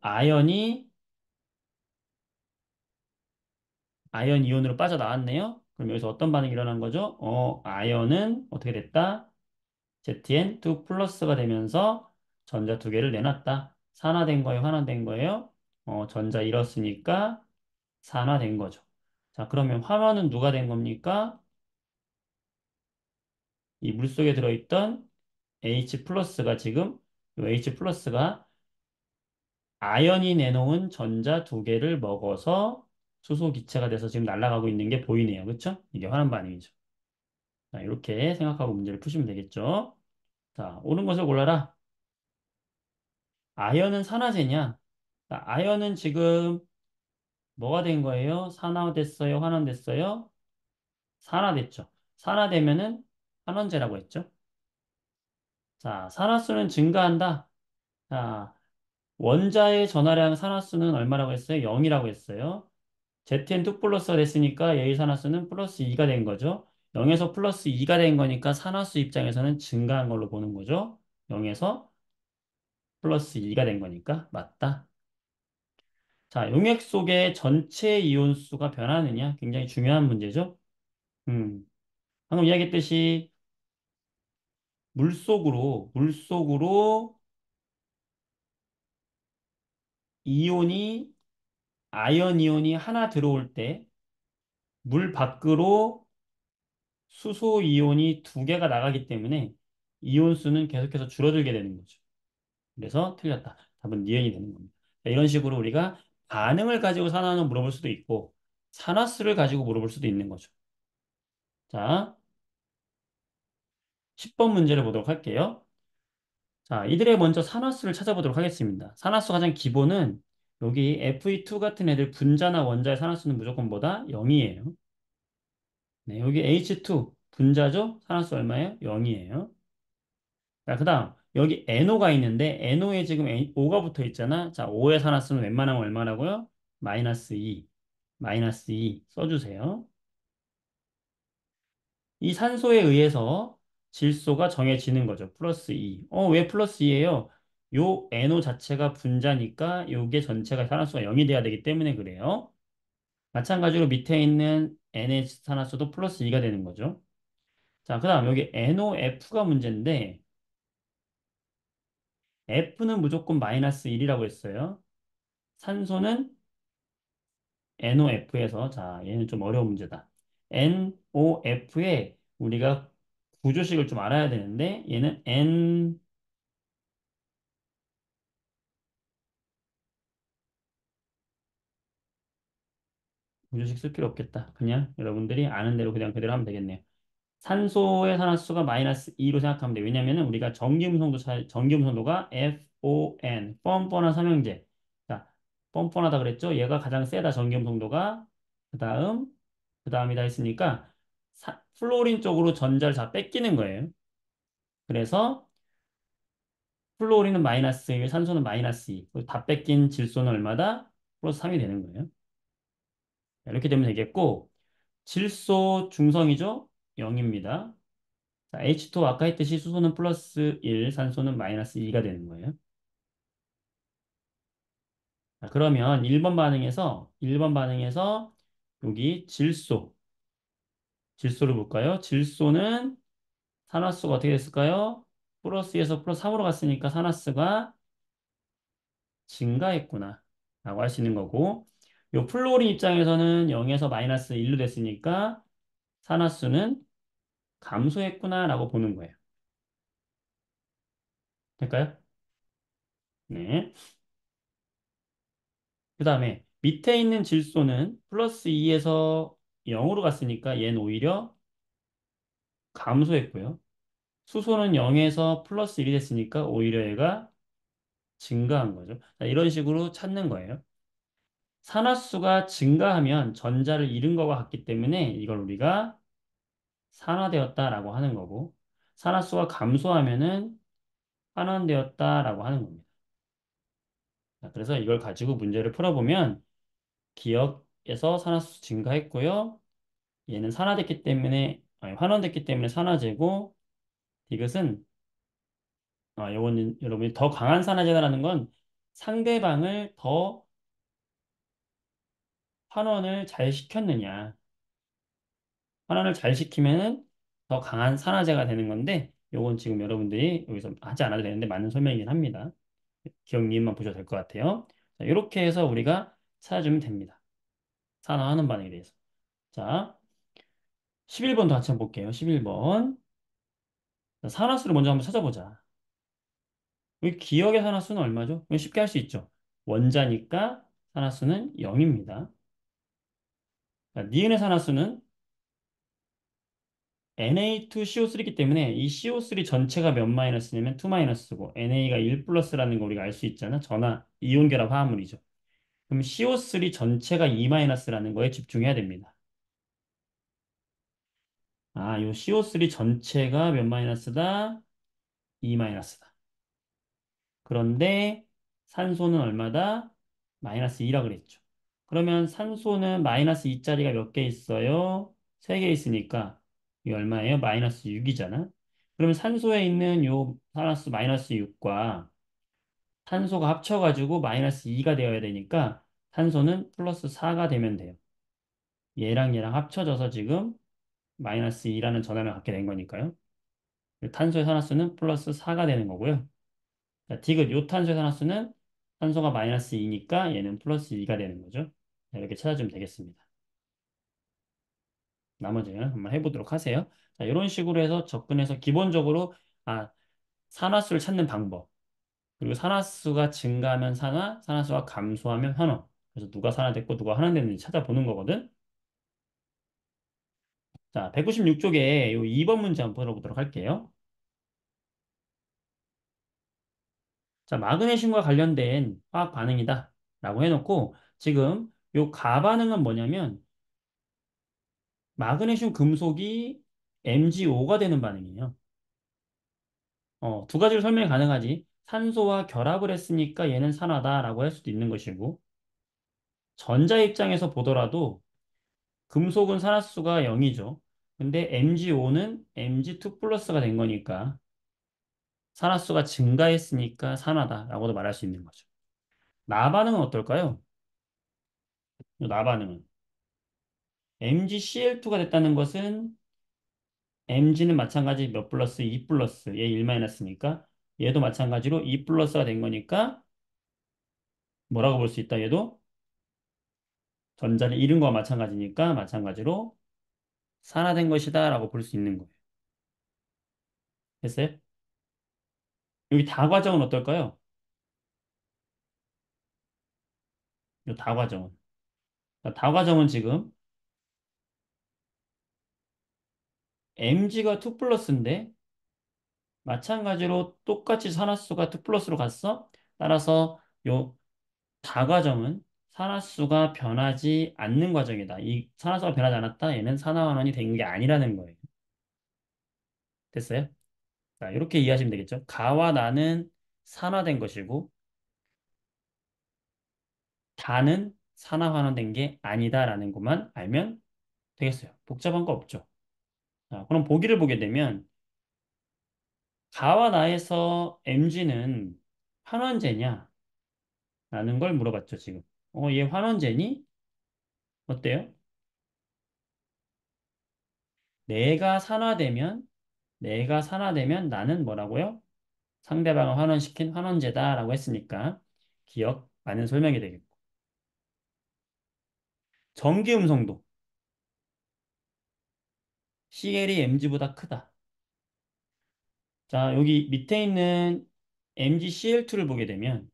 아연 이온으로 빠져나왔네요. 그럼 여기서 어떤 반응이 일어난 거죠? 아연은 어떻게 됐다? ZN2 플러스가 되면서 전자 두 개를 내놨다. 산화된 거예요? 환원된 거예요? 전자 잃었으니까 산화된 거죠. 자, 그러면 환원은 누가 된 겁니까? 이 물속에 들어있던 H 플러스가 지금 이 H 플러스가 아연이 내놓은 전자 두 개를 먹어서 수소 기체가 돼서 지금 날아가고 있는 게 보이네요. 그렇죠? 이게 환원 반응이죠. 자, 이렇게 생각하고 문제를 푸시면 되겠죠. 자, 옳은 것을 골라라. 아연은 산화제냐? 자, 아연은 지금 뭐가 된 거예요? 산화됐어요? 환원됐어요? 산화됐죠. 산화되면은 환원제라고 했죠. 자, 산화수는 증가한다. 자, 원자의 전하량 산화수는 얼마라고 했어요? 0이라고 했어요. ZN2 플러스가 됐으니까 얘의 산화수는 플러스 2가 된 거죠. 0에서 플러스 2가 된 거니까 산화수 입장에서는 증가한 걸로 보는 거죠. 0에서 플러스 2가 된 거니까 맞다. 자, 용액 속의 전체 이온 수가 변하느냐? 굉장히 중요한 문제죠. 음, 방금 이야기했듯이 물속으로 이온이, 아연 이온이 하나 들어올 때 물 밖으로 수소 이온이 두 개가 나가기 때문에 이온 수는 계속해서 줄어들게 되는 거죠. 그래서 틀렸다. 답은 니은이 되는 겁니다. 자, 이런 식으로 우리가 반응을 가지고 산화는 물어볼 수도 있고 산화수를 가지고 물어볼 수도 있는 거죠. 자, 10번 문제를 보도록 할게요. 자, 이들의 먼저 산화수를 찾아보도록 하겠습니다. 산화수 가장 기본은 여기 Fe2 같은 애들 분자나 원자의 산화수는 무조건 뭐다? 0이에요. 네, 여기 H2 분자죠? 산화수 얼마예요? 0이에요. 자, 그 다음 여기 NO가 있는데 NO에 지금 O가 붙어 있잖아. 자, O의 산화수는 웬만하면 얼마라고요? 마이너스 2. 마이너스 2 써주세요. 이 산소에 의해서 질소가 정해지는 거죠. 플러스 2. 왜 플러스 2예요? 요 NO 자체가 분자니까 요게 전체가 산화수가 0이 돼야 되기 때문에 그래요. 마찬가지로 밑에 있는 NH 산화수도 플러스 2가 되는 거죠. 자, 그 다음 여기 NOF가 문제인데 F는 무조건 마이너스 1이라고 했어요. 산소는 NOF에서 자, 얘는 좀 어려운 문제다. NOF에 우리가 구조식을 좀 알아야 되는데 얘는 구조식 쓸 필요 없겠다. 그냥 여러분들이 아는 대로 그냥 그대로 하면 되겠네요. 산소의 산화수가 마이너스 2로 생각하면 돼요. 왜냐면은 우리가 전기음성도가 FON, 뻔뻔한 삼형제. 자, 뻔뻔하다 그랬죠? 얘가 가장 세다, 전기음성도가. 그 다음, 그 다음이다 했으니까, 플로린 쪽으로 전자를 다 뺏기는 거예요. 그래서, 플로린은 마이너스 1, 산소는 마이너스 2. 다 뺏긴 질소는 얼마다? 플러스 3이 되는 거예요. 이렇게 되면 되겠고, 질소 중성이죠? 0입니다. 자, H2 아까 했듯이 수소는 플러스 1, 산소는 마이너스 2가 되는 거예요. 자, 그러면 1번 반응에서 여기 질소를 볼까요? 질소는 산화수가 어떻게 됐을까요? 플러스 2에서 플러스 3으로 갔으니까 산화수가 증가했구나 라고 할 수 있는 거고 요 플로린 입장에서는 0에서 마이너스 1로 됐으니까 산화수는 감소했구나라고 보는 거예요. 될까요? 네. 그 다음에 밑에 있는 질소는 플러스 2에서 0으로 갔으니까 얘는 오히려 감소했고요. 수소는 0에서 플러스 1이 됐으니까 오히려 얘가 증가한 거죠. 자, 이런 식으로 찾는 거예요. 산화수가 증가하면 전자를 잃은 것과 같기 때문에 이걸 우리가 산화되었다라고 하는 거고, 산화수가 감소하면은 환원되었다라고 하는 겁니다. 자, 그래서 이걸 가지고 문제를 풀어보면 기억에서 산화수 증가했고요. 얘는 산화됐기 때문에 아니, 환원됐기 때문에 산화제고 이것은 요거는 여러분이 더 강한 산화제다라는 건 상대방을 더 환원을 잘 시켰느냐. 환원을 잘 시키면은 더 강한 산화제가 되는 건데 요건 지금 여러분들이 여기서 하지 않아도 되는데 맞는 설명이긴 합니다. 기억 니은만 보셔도 될 것 같아요. 자, 이렇게 해서 우리가 찾아주면 됩니다. 산화하는 반응에 대해서. 자, 11번도 같이 한번 볼게요. 11번. 산화수를 먼저 한번 찾아보자. 여기 기억의 산화수는 얼마죠? 이거 쉽게 할 수 있죠. 원자니까 산화수는 0입니다. 니은의 산화수는 Na2CO3이기 때문에 이 CO3 전체가 몇 마이너스냐면 2 마이너스고 Na 가 1 플러스라는 거 우리가 알 수 있잖아. 전화 이온 결합 화합물이죠. 그럼 CO3 전체가 2 마이너스라는 거에 집중해야 됩니다. 요 CO3 전체가 몇 마이너스다? 2 마이너스다. 그런데 산소는 얼마다? 마이너스 2라 그랬죠. 그러면 산소는 마이너스 2짜리가 몇 개 있어요? 3개 있으니까 이 얼마예요? 마이너스 6이잖아. 그러면 산소에 있는 요 산화수 마이너스 6과 탄소가 합쳐가지고 마이너스 2가 되어야 되니까 탄소는 플러스 4가 되면 돼요. 얘랑 얘랑 합쳐져서 지금 마이너스 2라는 전압을 갖게 된 거니까요. 탄소의 산화수는 플러스 4가 되는 거고요. 자, 디귿 요 탄소의 산화수는 탄소가 마이너스 2니까 얘는 플러스 2가 되는 거죠. 자, 이렇게 찾아주면 되겠습니다. 나머지는 한번 해보도록 하세요. 자, 이런 식으로 해서 접근해서 기본적으로 아, 산화수를 찾는 방법. 그리고 산화수가 증가하면 산화, 산화수가 감소하면 환원. 그래서 누가 산화됐고 누가 환원됐는지 찾아보는 거거든. 자, 196쪽에 요 2번 문제 한번 풀어보도록 할게요. 자, 마그네슘과 관련된 화학 반응이다. 라고 해놓고 지금 요 가반응은 뭐냐면 마그네슘 금속이 MgO가 되는 반응이에요. 두 가지로 설명이 가능하지. 산소와 결합을 했으니까 얘는 산화다라고 할 수도 있는 것이고 전자 입장에서 보더라도 금속은 산화수가 0이죠. 근데 MgO는 Mg2 플러스가 된 거니까 산화수가 증가했으니까 산화다라고도 말할 수 있는 거죠. 나반응은 어떨까요? 이 나반응은 MgCl2가 됐다는 것은 Mg는 마찬가지 몇 플러스 2 플러스 얘 1 마이너스니까 얘도 마찬가지로 2 플러스가 된 거니까 뭐라고 볼 수 있다 얘도 전자를 잃은 거와 마찬가지니까 마찬가지로 산화된 것이다 라고 볼 수 있는 거예요. 됐어요? 여기 다과정은 어떨까요? 이 다과정은 다과정은 지금 Mg가 2 플러스인데 마찬가지로 똑같이 산화수가 2 플러스로 갔어. 따라서 요 다과정은 산화수가 변하지 않는 과정이다. 이 산화수가 변하지 않았다. 얘는 산화환원이 된 게 아니라는 거예요. 됐어요? 자, 이렇게 이해하시면 되겠죠? 가와 나는 산화된 것이고 다는 산화환원된 게 아니다라는 것만 알면 되겠어요. 복잡한 거 없죠. 자, 그럼 보기를 보게 되면 가와 나에서 Mg는 환원제냐? 라는 걸 물어봤죠, 지금. 얘 환원제니? 어때요? 내가 산화되면, 내가 산화되면 나는 뭐라고요? 상대방을 환원시킨 환원제다라고 했으니까 기억, 많은 설명이 되겠고. 전기 음성도 CL이 MG보다 크다. 자, 여기 밑에 있는 MgCl2를 보게 되면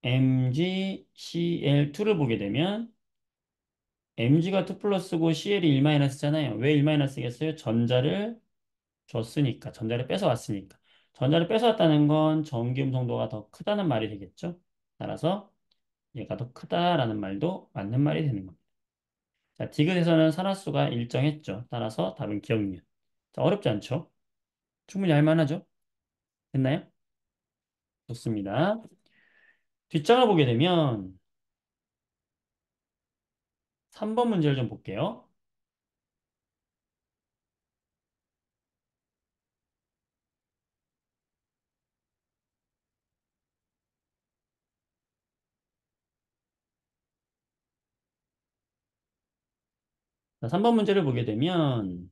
MgCl2를 보게 되면 Mg가 2 플러스고 CL이 1 마이너스잖아요. 왜 1 마이너스겠어요? 전자를 줬으니까. 전자를 뺏어왔으니까. 전자를 뺏어왔다는 건 전기 음성도가 더 크다는 말이 되겠죠? 따라서 얘가 더 크다라는 말도 맞는 말이 되는 겁니다. 자, 디귿에서는 산화수가 일정했죠. 따라서 답은 기억력. 자, 어렵지 않죠? 충분히 할 만하죠? 됐나요? 좋습니다. 뒷장을 보게 되면 3번 문제를 좀 볼게요. 자, 3번 문제를 보게 되면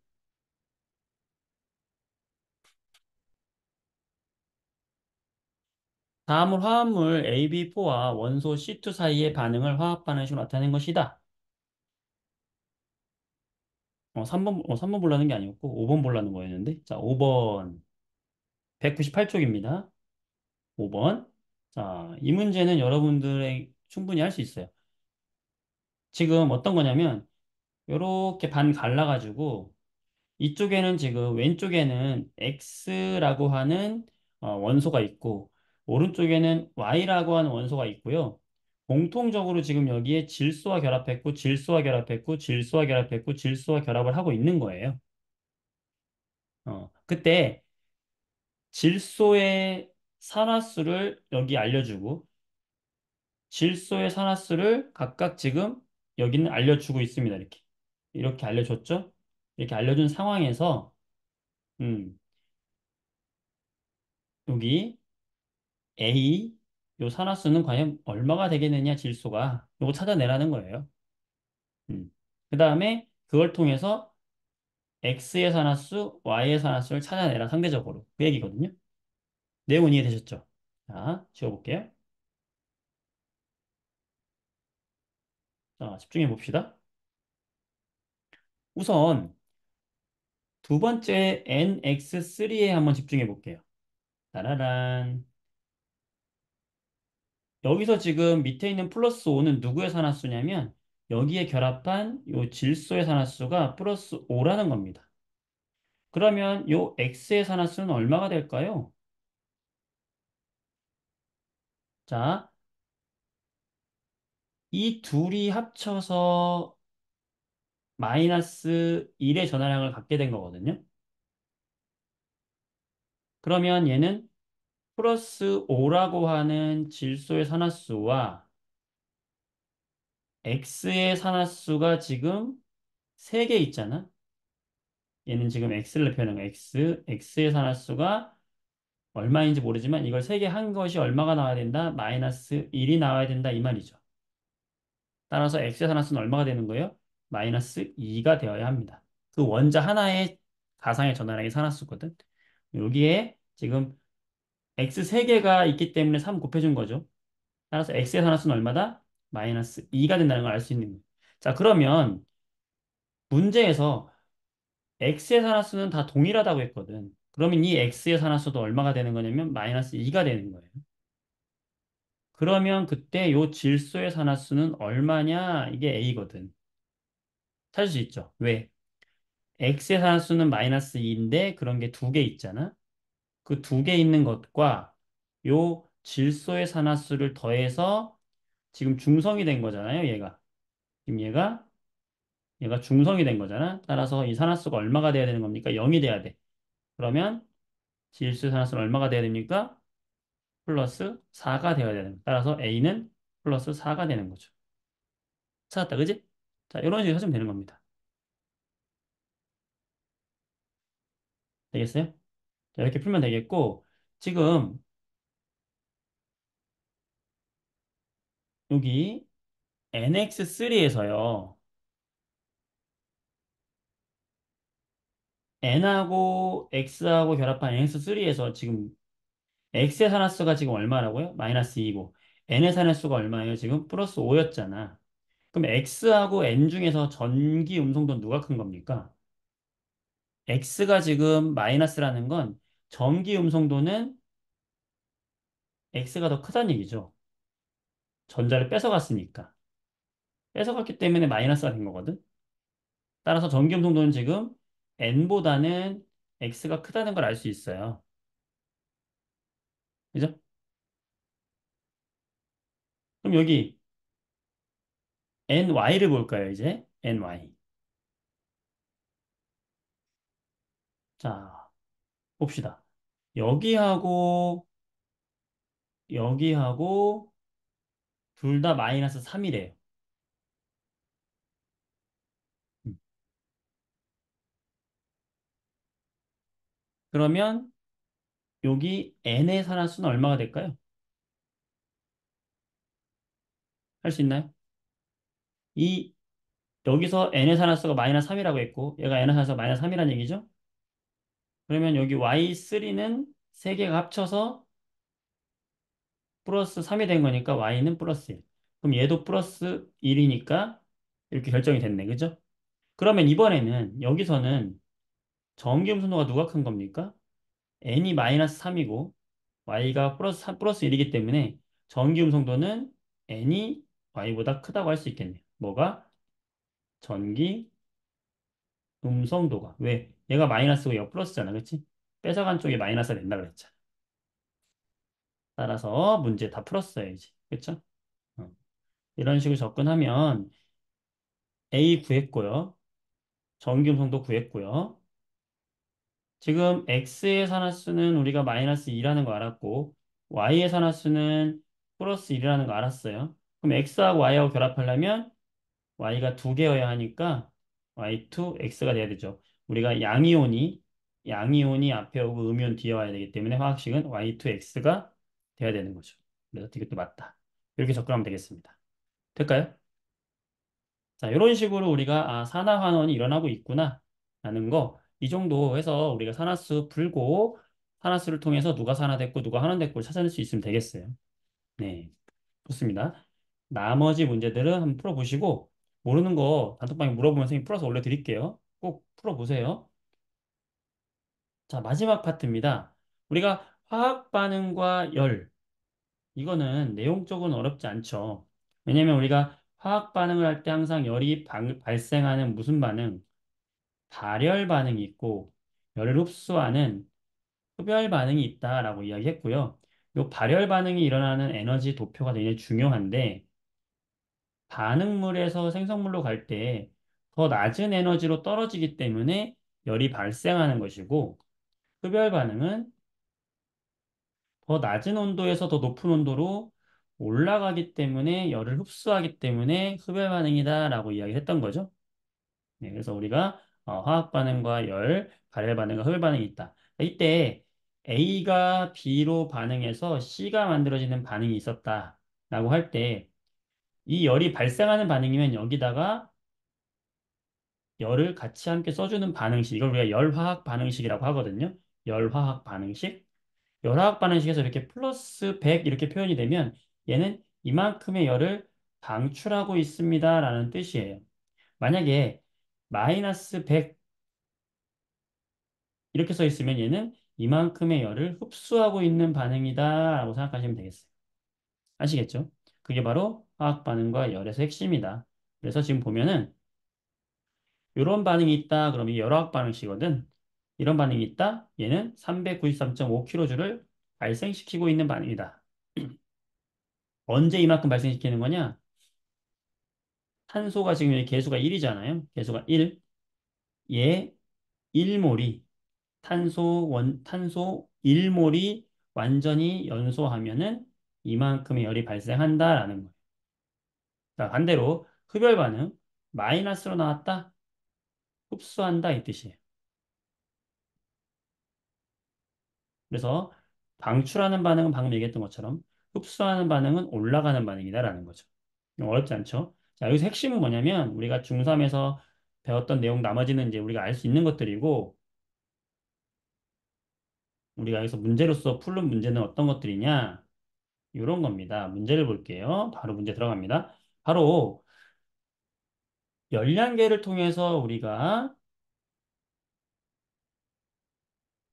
다음은 화합물 AB4와 원소 C2 사이의 반응을 화학 반응식으로 나타낸 것이다. 3번 보려는 게 아니었고 5번 보려는 거였는데. 자, 5번 198쪽입니다. 5번. 자, 이 문제는 여러분들의 충분히 할 수 있어요. 지금 어떤 거냐면 이렇게 반 갈라가지고 이쪽에는 지금 왼쪽에는 X라고 하는 원소가 있고 오른쪽에는 Y라고 하는 원소가 있고요. 공통적으로 지금 여기에 질소와 결합했고 질소와 결합했고 질소와 결합했고 질소와 결합을 하고 있는 거예요. 그때 질소의 산화수를 여기 알려주고 질소의 산화수를 각각 지금 여기는 알려주고 있습니다. 이렇게 알려줬죠? 이렇게 알려준 상황에서 음, 여기 A 요 산화수는 과연 얼마가 되겠느냐 질소가 요거 찾아내라는 거예요. 그 다음에 그걸 통해서 X의 산화수, Y의 산화수를 찾아내라 상대적으로 그 얘기거든요. 내용은 이해되셨죠? 자, 지워볼게요. 자, 집중해 봅시다. 우선 두 번째 NX3에 한번 집중해 볼게요. 따라란. 여기서 지금 밑에 있는 플러스 5는 누구의 산화수냐면 여기에 결합한 요 질소의 산화수가 플러스 5라는 겁니다. 그러면 요 X의 산화수는 얼마가 될까요? 자, 이 둘이 합쳐서 마이너스 1의 전하량을 갖게 된 거거든요. 그러면 얘는 플러스 5라고 하는 질소의 산화수와 X의 산화수가 지금 3개 있잖아. 얘는 지금 X를 표현한 거야. X의 산화수가 얼마인지 모르지만 이걸 3개 한 것이 얼마가 나와야 된다? 마이너스 1이 나와야 된다. 이 말이죠. 따라서 X의 산화수는 얼마가 되는 거예요? 마이너스 2가 되어야 합니다. 그 원자 하나의 가상의 전하량이 산화수거든. 여기에 지금 X 3개가 있기 때문에 3 곱해준 거죠. 따라서 X의 산화수는 얼마다? 마이너스 2가 된다는 걸 알 수 있는 거예요. 자, 그러면 문제에서 X의 산화수는 다 동일하다고 했거든. 그러면 이 X의 산화수도 얼마가 되는 거냐면 마이너스 2가 되는 거예요. 그러면 그때 요 질소의 산화수는 얼마냐? 이게 A거든. 찾을 수 있죠. 왜? X의 산수는 마이너스 2인데 그런 게 두 개 있잖아. 그 두 개 있는 것과 요 질소의 산화수를 더해서 지금 중성이 된 거잖아요, 얘가. 지금 얘가 중성이 된 거잖아. 따라서 이 산화수가 얼마가 돼야 되는 겁니까? 0이 돼야 돼. 그러면 질소의 산화수는 얼마가 돼야 됩니까? 플러스 4가 되어야 되는 거야. 따라서 A는 플러스 4가 되는 거죠. 찾았다, 그지? 자, 이런 식으로 하시면 되는 겁니다. 되겠어요? 자, 이렇게 풀면 되겠고, 지금 여기 NX3에서요. N하고 X하고 결합한 NX3에서 지금 X의 산화수가 지금 얼마라고요? 마이너스 2고 n의 산의 수가 얼마예요? 지금 플러스 5였잖아. 그럼 x하고 n 중에서 전기 음성도는 누가 큰 겁니까? x가 지금 마이너스라는 건 전기 음성도는 x가 더 크다는 얘기죠. 전자를 뺏어갔으니까. 뺏어갔기 때문에 마이너스가 된 거거든. 따라서 전기 음성도는 지금 n보다는 x가 크다는 걸 알 수 있어요. 그죠? 그럼 여기 ny를 볼까요, 이제? ny. 자, 봅시다. 여기하고 여기하고 둘 다 마이너스 3이래요. 그러면 여기 n의 산화수는 얼마가 될까요? 할 수 있나요? 이 여기서 n의 산화수가 마이너스 3이라고 했고 얘가 n의 산화수가 마이너스 3이라는 얘기죠? 그러면 여기 y3는 세 개가 합쳐서 플러스 3이 된 거니까 y는 플러스 1. 그럼 얘도 플러스 1이니까 이렇게 결정이 됐네. 그죠? 그러면 이번에는 여기서는 정기음 순도가 누가 큰 겁니까? n이 마이너스 3이고 y가 플러스 3, 플러스 1이기 때문에 전기 음성도는 n이 y보다 크다고 할 수 있겠네요. 뭐가? 전기 음성도가. 왜? 얘가 마이너스고 얘가 플러스잖아. 그치? 뺏어간 쪽이 마이너스가 된다 그랬잖아. 따라서 문제 다 풀었어야지. 그쵸? 어. 이런 식으로 접근하면 A 구했고요. 전기 음성도 구했고요. 지금 x의 산화수는 우리가 마이너스 2라는 거 알았고 y의 산화수는 플러스 1이라는 거 알았어요. 그럼 x하고 y하고 결합하려면 y가 두 개여야 하니까 y2 x가 돼야 되죠. 우리가 양이온이 앞에 오고 음이온 뒤에 와야 되기 때문에 화학식은 y2 x가 돼야 되는 거죠. 그래서 이것도 맞다. 이렇게 접근하면 되겠습니다. 될까요? 자, 이런 식으로 우리가 산화환원이 일어나고 있구나 라는 거 이 정도 해서 우리가 산화수 풀고 산화수를 통해서 누가 산화됐고 누가 환원됐고 찾아낼 수 있으면 되겠어요. 네, 좋습니다. 나머지 문제들은 한번 풀어보시고 모르는 거 단톡방에 물어보면 선생님 풀어서 올려드릴게요. 꼭 풀어보세요. 자, 마지막 파트입니다. 우리가 화학 반응과 열 이거는 내용적으로는 어렵지 않죠. 왜냐면 우리가 화학 반응을 할 때 항상 열이 발생하는 무슨 반응? 발열 반응이 있고 열을 흡수하는 흡열 반응이 있다라고 이야기했고요. 이 발열 반응이 일어나는 에너지 도표가 굉장히 중요한데 반응물에서 생성물로 갈 때 더 낮은 에너지로 떨어지기 때문에 열이 발생하는 것이고 흡열 반응은 더 낮은 온도에서 더 높은 온도로 올라가기 때문에 열을 흡수하기 때문에 흡열 반응이다라고 이야기했던 거죠. 네, 그래서 우리가 화학 반응과 열, 발열 반응과 흡열 반응이 있다. 이때 A가 B로 반응해서 C가 만들어지는 반응이 있었다라고 할 때 이 열이 발생하는 반응이면 여기다가 열을 같이 함께 써주는 반응식 이걸 우리가 열화학 반응식이라고 하거든요. 열화학 반응식. 열화학 반응식에서 이렇게 플러스 100 이렇게 표현이 되면 얘는 이만큼의 열을 방출하고 있습니다라는 뜻이에요. 만약에 마이너스 100 이렇게 써 있으면 얘는 이만큼의 열을 흡수하고 있는 반응이다라고 생각하시면 되겠어요. 아시겠죠? 그게 바로 화학 반응과 열에서 핵심이다. 그래서 지금 보면은 이런 반응이 있다. 그럼 이 열화학 반응식이거든. 이런 반응이 있다. 얘는 393.5kJ를 발생시키고 있는 반응이다. 언제 이만큼 발생시키는 거냐? 탄소가 지금 여기 개수가 1이잖아요. 개수가 1. 얘 1몰이 탄소 1몰이 완전히 연소하면은 이만큼의 열이 발생한다라는 거예요. 자, 반대로 흡열 반응 마이너스로 나왔다. 흡수한다 이 뜻이에요. 그래서 방출하는 반응은 방금 얘기했던 것처럼 흡수하는 반응은 올라가는 반응이다라는 거죠. 어렵지 않죠? 자, 여기서 핵심은 뭐냐면 우리가 중3에서 배웠던 내용 나머지는 이제 우리가 알 수 있는 것들이고 우리가 여기서 문제로서 풀는 문제는 어떤 것들이냐? 이런 겁니다. 문제를 볼게요. 바로 문제 들어갑니다. 바로 열량계를 통해서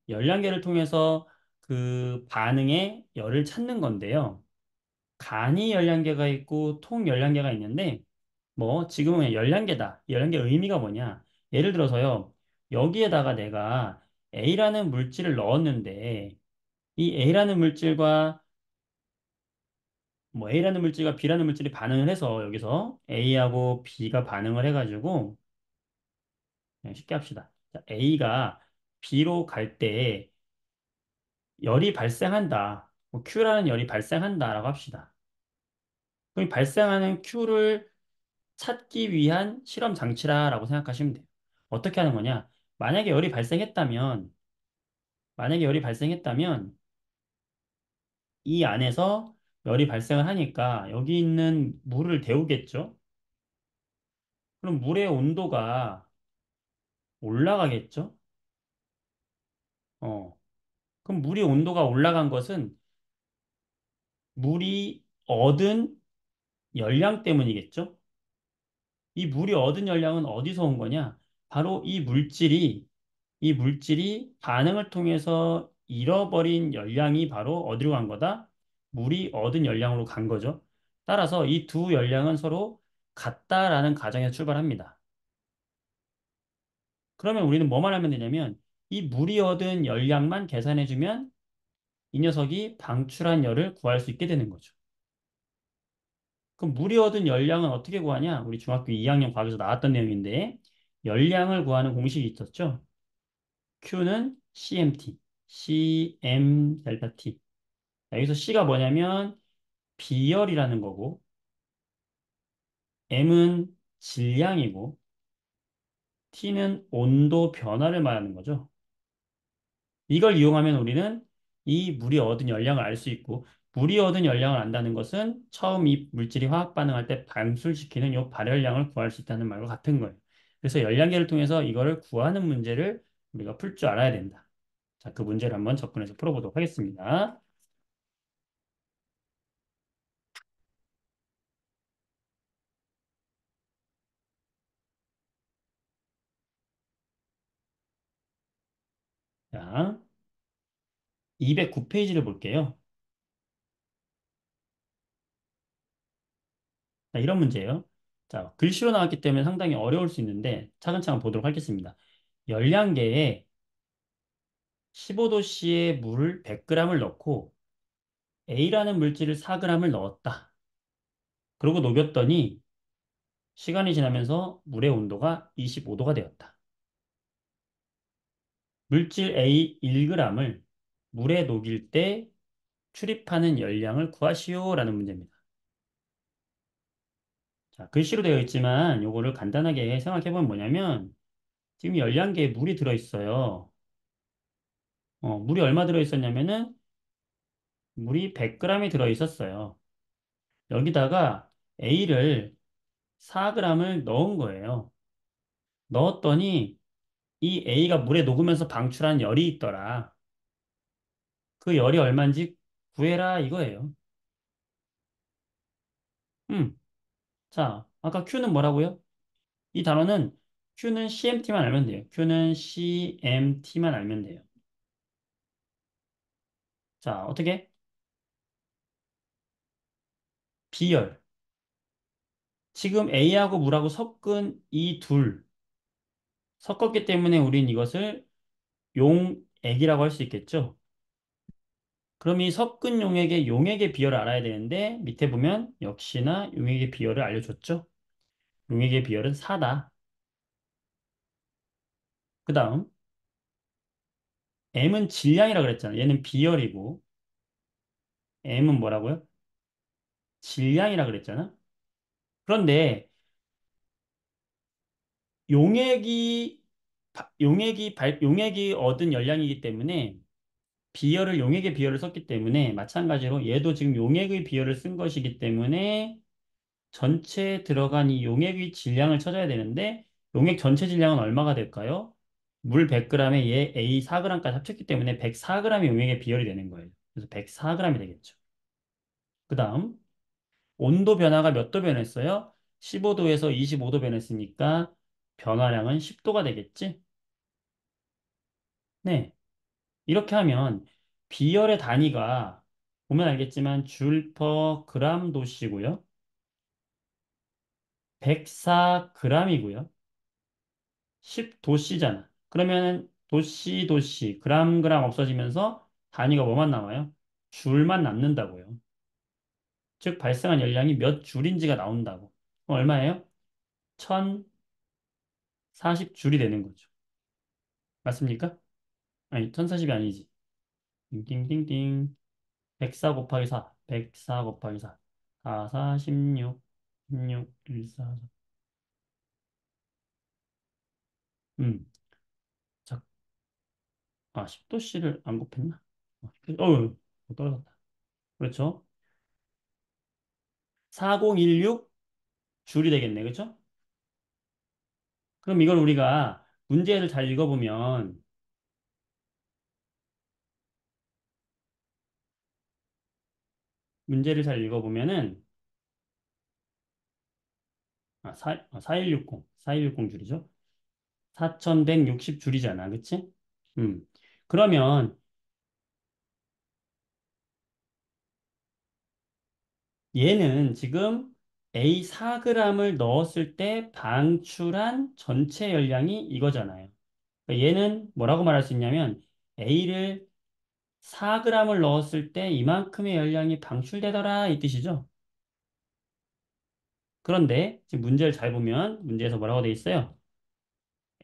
열량계를 통해서 그 반응의 열을 찾는 건데요. 간이 열량계가 있고 통 열량계가 있는데 뭐 지금은 열량계다. 열량계 의미가 뭐냐? 예를 들어서요. 여기에다가 내가 A라는 물질을 넣었는데 이 A라는 물질과 뭐 A라는 물질과 B라는 물질이 반응을 해서 여기서 A하고 B가 반응을 해가지고 그냥 쉽게 합시다. 자, A가 B로 갈 때 열이 발생한다. 뭐 Q라는 열이 발생한다라고 합시다. 그럼 이 발생하는 Q를 찾기 위한 실험 장치라고 생각하시면 돼요. 어떻게 하는 거냐? 만약에 열이 발생했다면, 만약에 열이 발생했다면 이 안에서 열이 발생을 하니까 여기 있는 물을 데우겠죠? 그럼 물의 온도가 올라가겠죠? 어. 그럼 물의 온도가 올라간 것은 물이 얻은 열량 때문이겠죠? 이 물이 얻은 열량은 어디서 온 거냐? 바로 이 물질이 반응을 통해서 잃어버린 열량이 바로 어디로 간 거다? 물이 얻은 열량으로 간 거죠. 따라서 이 두 열량은 서로 같다라는 가정에서 출발합니다. 그러면 우리는 뭐만 하면 되냐면 이 물이 얻은 열량만 계산해주면 이 녀석이 방출한 열을 구할 수 있게 되는 거죠. 그럼 물이 얻은 열량은 어떻게 구하냐? 우리 중학교 2학년 과학에서 나왔던 내용인데 열량을 구하는 공식이 있었죠. Q는 CMT, CM 델타 T. 여기서 C가 뭐냐면 비열이라는 거고 M은 질량이고 T는 온도 변화를 말하는 거죠. 이걸 이용하면 우리는 이 물이 얻은 열량을 알 수 있고 물이 얻은 열량을 안다는 것은 처음 이 물질이 화학 반응할 때 방출시키는 이 발열량을 구할 수 있다는 말과 같은 거예요. 그래서 열량계를 통해서 이거를 구하는 문제를 우리가 풀 줄 알아야 된다. 자, 그 문제를 한번 접근해서 풀어보도록 하겠습니다. 자, 209페이지를 볼게요. 자, 이런 문제예요. 자, 글씨로 나왔기 때문에 상당히 어려울 수 있는데 차근차근 보도록 하겠습니다. 열량계에 15도씨의 물을 100g을 넣고 A라는 물질을 4g을 넣었다. 그리고 녹였더니 시간이 지나면서 물의 온도가 25도가 되었다. 물질 A 1g을 물에 녹일 때 출입하는 열량을 구하시오라는 문제입니다. 자, 글씨로 되어 있지만 요거를 간단하게 생각해 보면 뭐냐면 지금 열량계에 물이 들어있어요. 물이 얼마 들어있었냐면은 물이 100g이 들어있었어요. 여기다가 A를 4g을 넣은 거예요. 넣었더니 이 A가 물에 녹으면서 방출한 열이 있더라. 그 열이 얼마인지 구해라 이거예요. 자, 아까 Q는 뭐라고요? 이 단어는 Q는 CMT만 알면 돼요. Q는 CMT만 알면 돼요. 자, 어떻게? 비열. 지금 A하고 물하고 섞은 이 둘, 섞었기 때문에 우린 이것을 용액이라고 할 수 있겠죠? 그럼 이 섞은 용액의 비열을 알아야 되는데 밑에 보면 역시나 용액의 비열을 알려줬죠? 용액의 비열은 4다. 그 다음 M은 질량이라 그랬잖아. 얘는 비열이고 M은 뭐라고요? 질량이라 그랬잖아. 그런데 용액이 용액이 얻은 열량이기 때문에 용액의 비열을 썼기 때문에 마찬가지로 얘도 지금 용액의 비열을 쓴 것이기 때문에 전체에 들어간 이 용액의 질량을 찾아야 되는데 용액 전체 질량은 얼마가 될까요? 물 100g에 얘 A 4g까지 합쳤기 때문에 104g이 용액의 비열이 되는 거예요. 그래서 104g이 되겠죠. 그 다음 온도 변화가 몇 도 변했어요? 15도에서 25도 변했으니까 변화량은 10도가 되겠지? 네. 이렇게 하면 비열의 단위가 보면 알겠지만 줄 퍼 그람 도씨고요. 104g이고요. 10도씨잖아. 그러면 도씨, 그람 없어지면서 단위가 뭐만 남아요? 줄만 남는다고요. 즉 발생한 열량이 몇 줄인지가 나온다고. 그럼 얼마예요? 1040줄이 되는 거죠. 맞습니까? 아니, 1040이 아니지. 띵띵띵띵. 104 곱하기 4. 104 곱하기 4. 4, 4, 16. 16, 1, 4, 4. 자, 10도씨를 안 곱했나? 떨어졌다. 그렇죠. 4016 줄이 되겠네. 그렇죠? 그럼 이걸 우리가 문제를 잘 읽어보면, 문제를 잘 읽어보면은, 4160 줄이죠. 4160 줄이잖아. 그치? 음. 그러면 얘는 지금 A 4g을 넣었을 때 방출한 전체 열량이 이거잖아요. 그러니까 얘는 뭐라고 말할 수 있냐면 A를 4g을 넣었을 때 이만큼의 열량이 방출되더라 이 뜻이죠. 그런데 지금 문제를 잘 보면 문제에서 뭐라고 돼 있어요?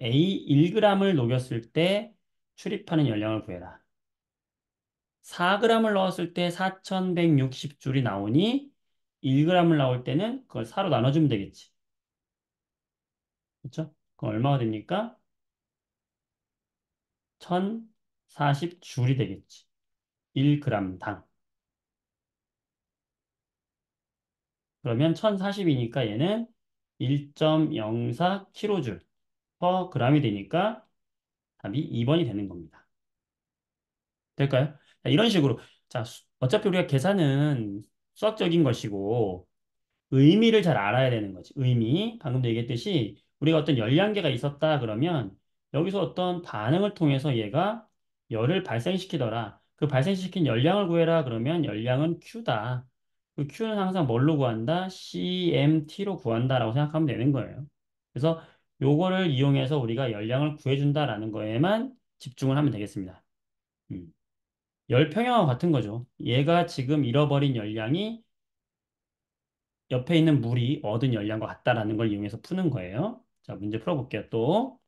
A 1g을 녹였을 때 출입하는 열량을 구해라. 4g을 넣었을 때 4160줄이 나오니 1g을 나올 때는 그걸 4로 나눠주면 되겠지. 그렇죠? 그럼 얼마가 됩니까? 1040줄이 되겠지. 1g당. 그러면 1040이니까 얘는 1.04kJ per g이 되니까 답이 2번이 되는 겁니다. 될까요? 자, 이런 식으로. 자, 어차피 우리가 계산은 수학적인 것이고 의미를 잘 알아야 되는 거지. 의미. 방금도 얘기했듯이 우리가 어떤 열량계가 있었다 그러면 여기서 어떤 반응을 통해서 얘가 열을 발생시키더라. 그 발생시킨 열량을 구해라 그러면 열량은 Q다. 그 Q는 항상 뭘로 구한다? CMT로 구한다라고 생각하면 되는 거예요. 그래서 요거를 이용해서 우리가 열량을 구해준다라는 거에만 집중을 하면 되겠습니다. 음. 열 평형하고 같은 거죠. 얘가 지금 잃어버린 열량이 옆에 있는 물이 얻은 열량과 같다라는 걸 이용해서 푸는 거예요. 자, 문제 풀어볼게요, 또.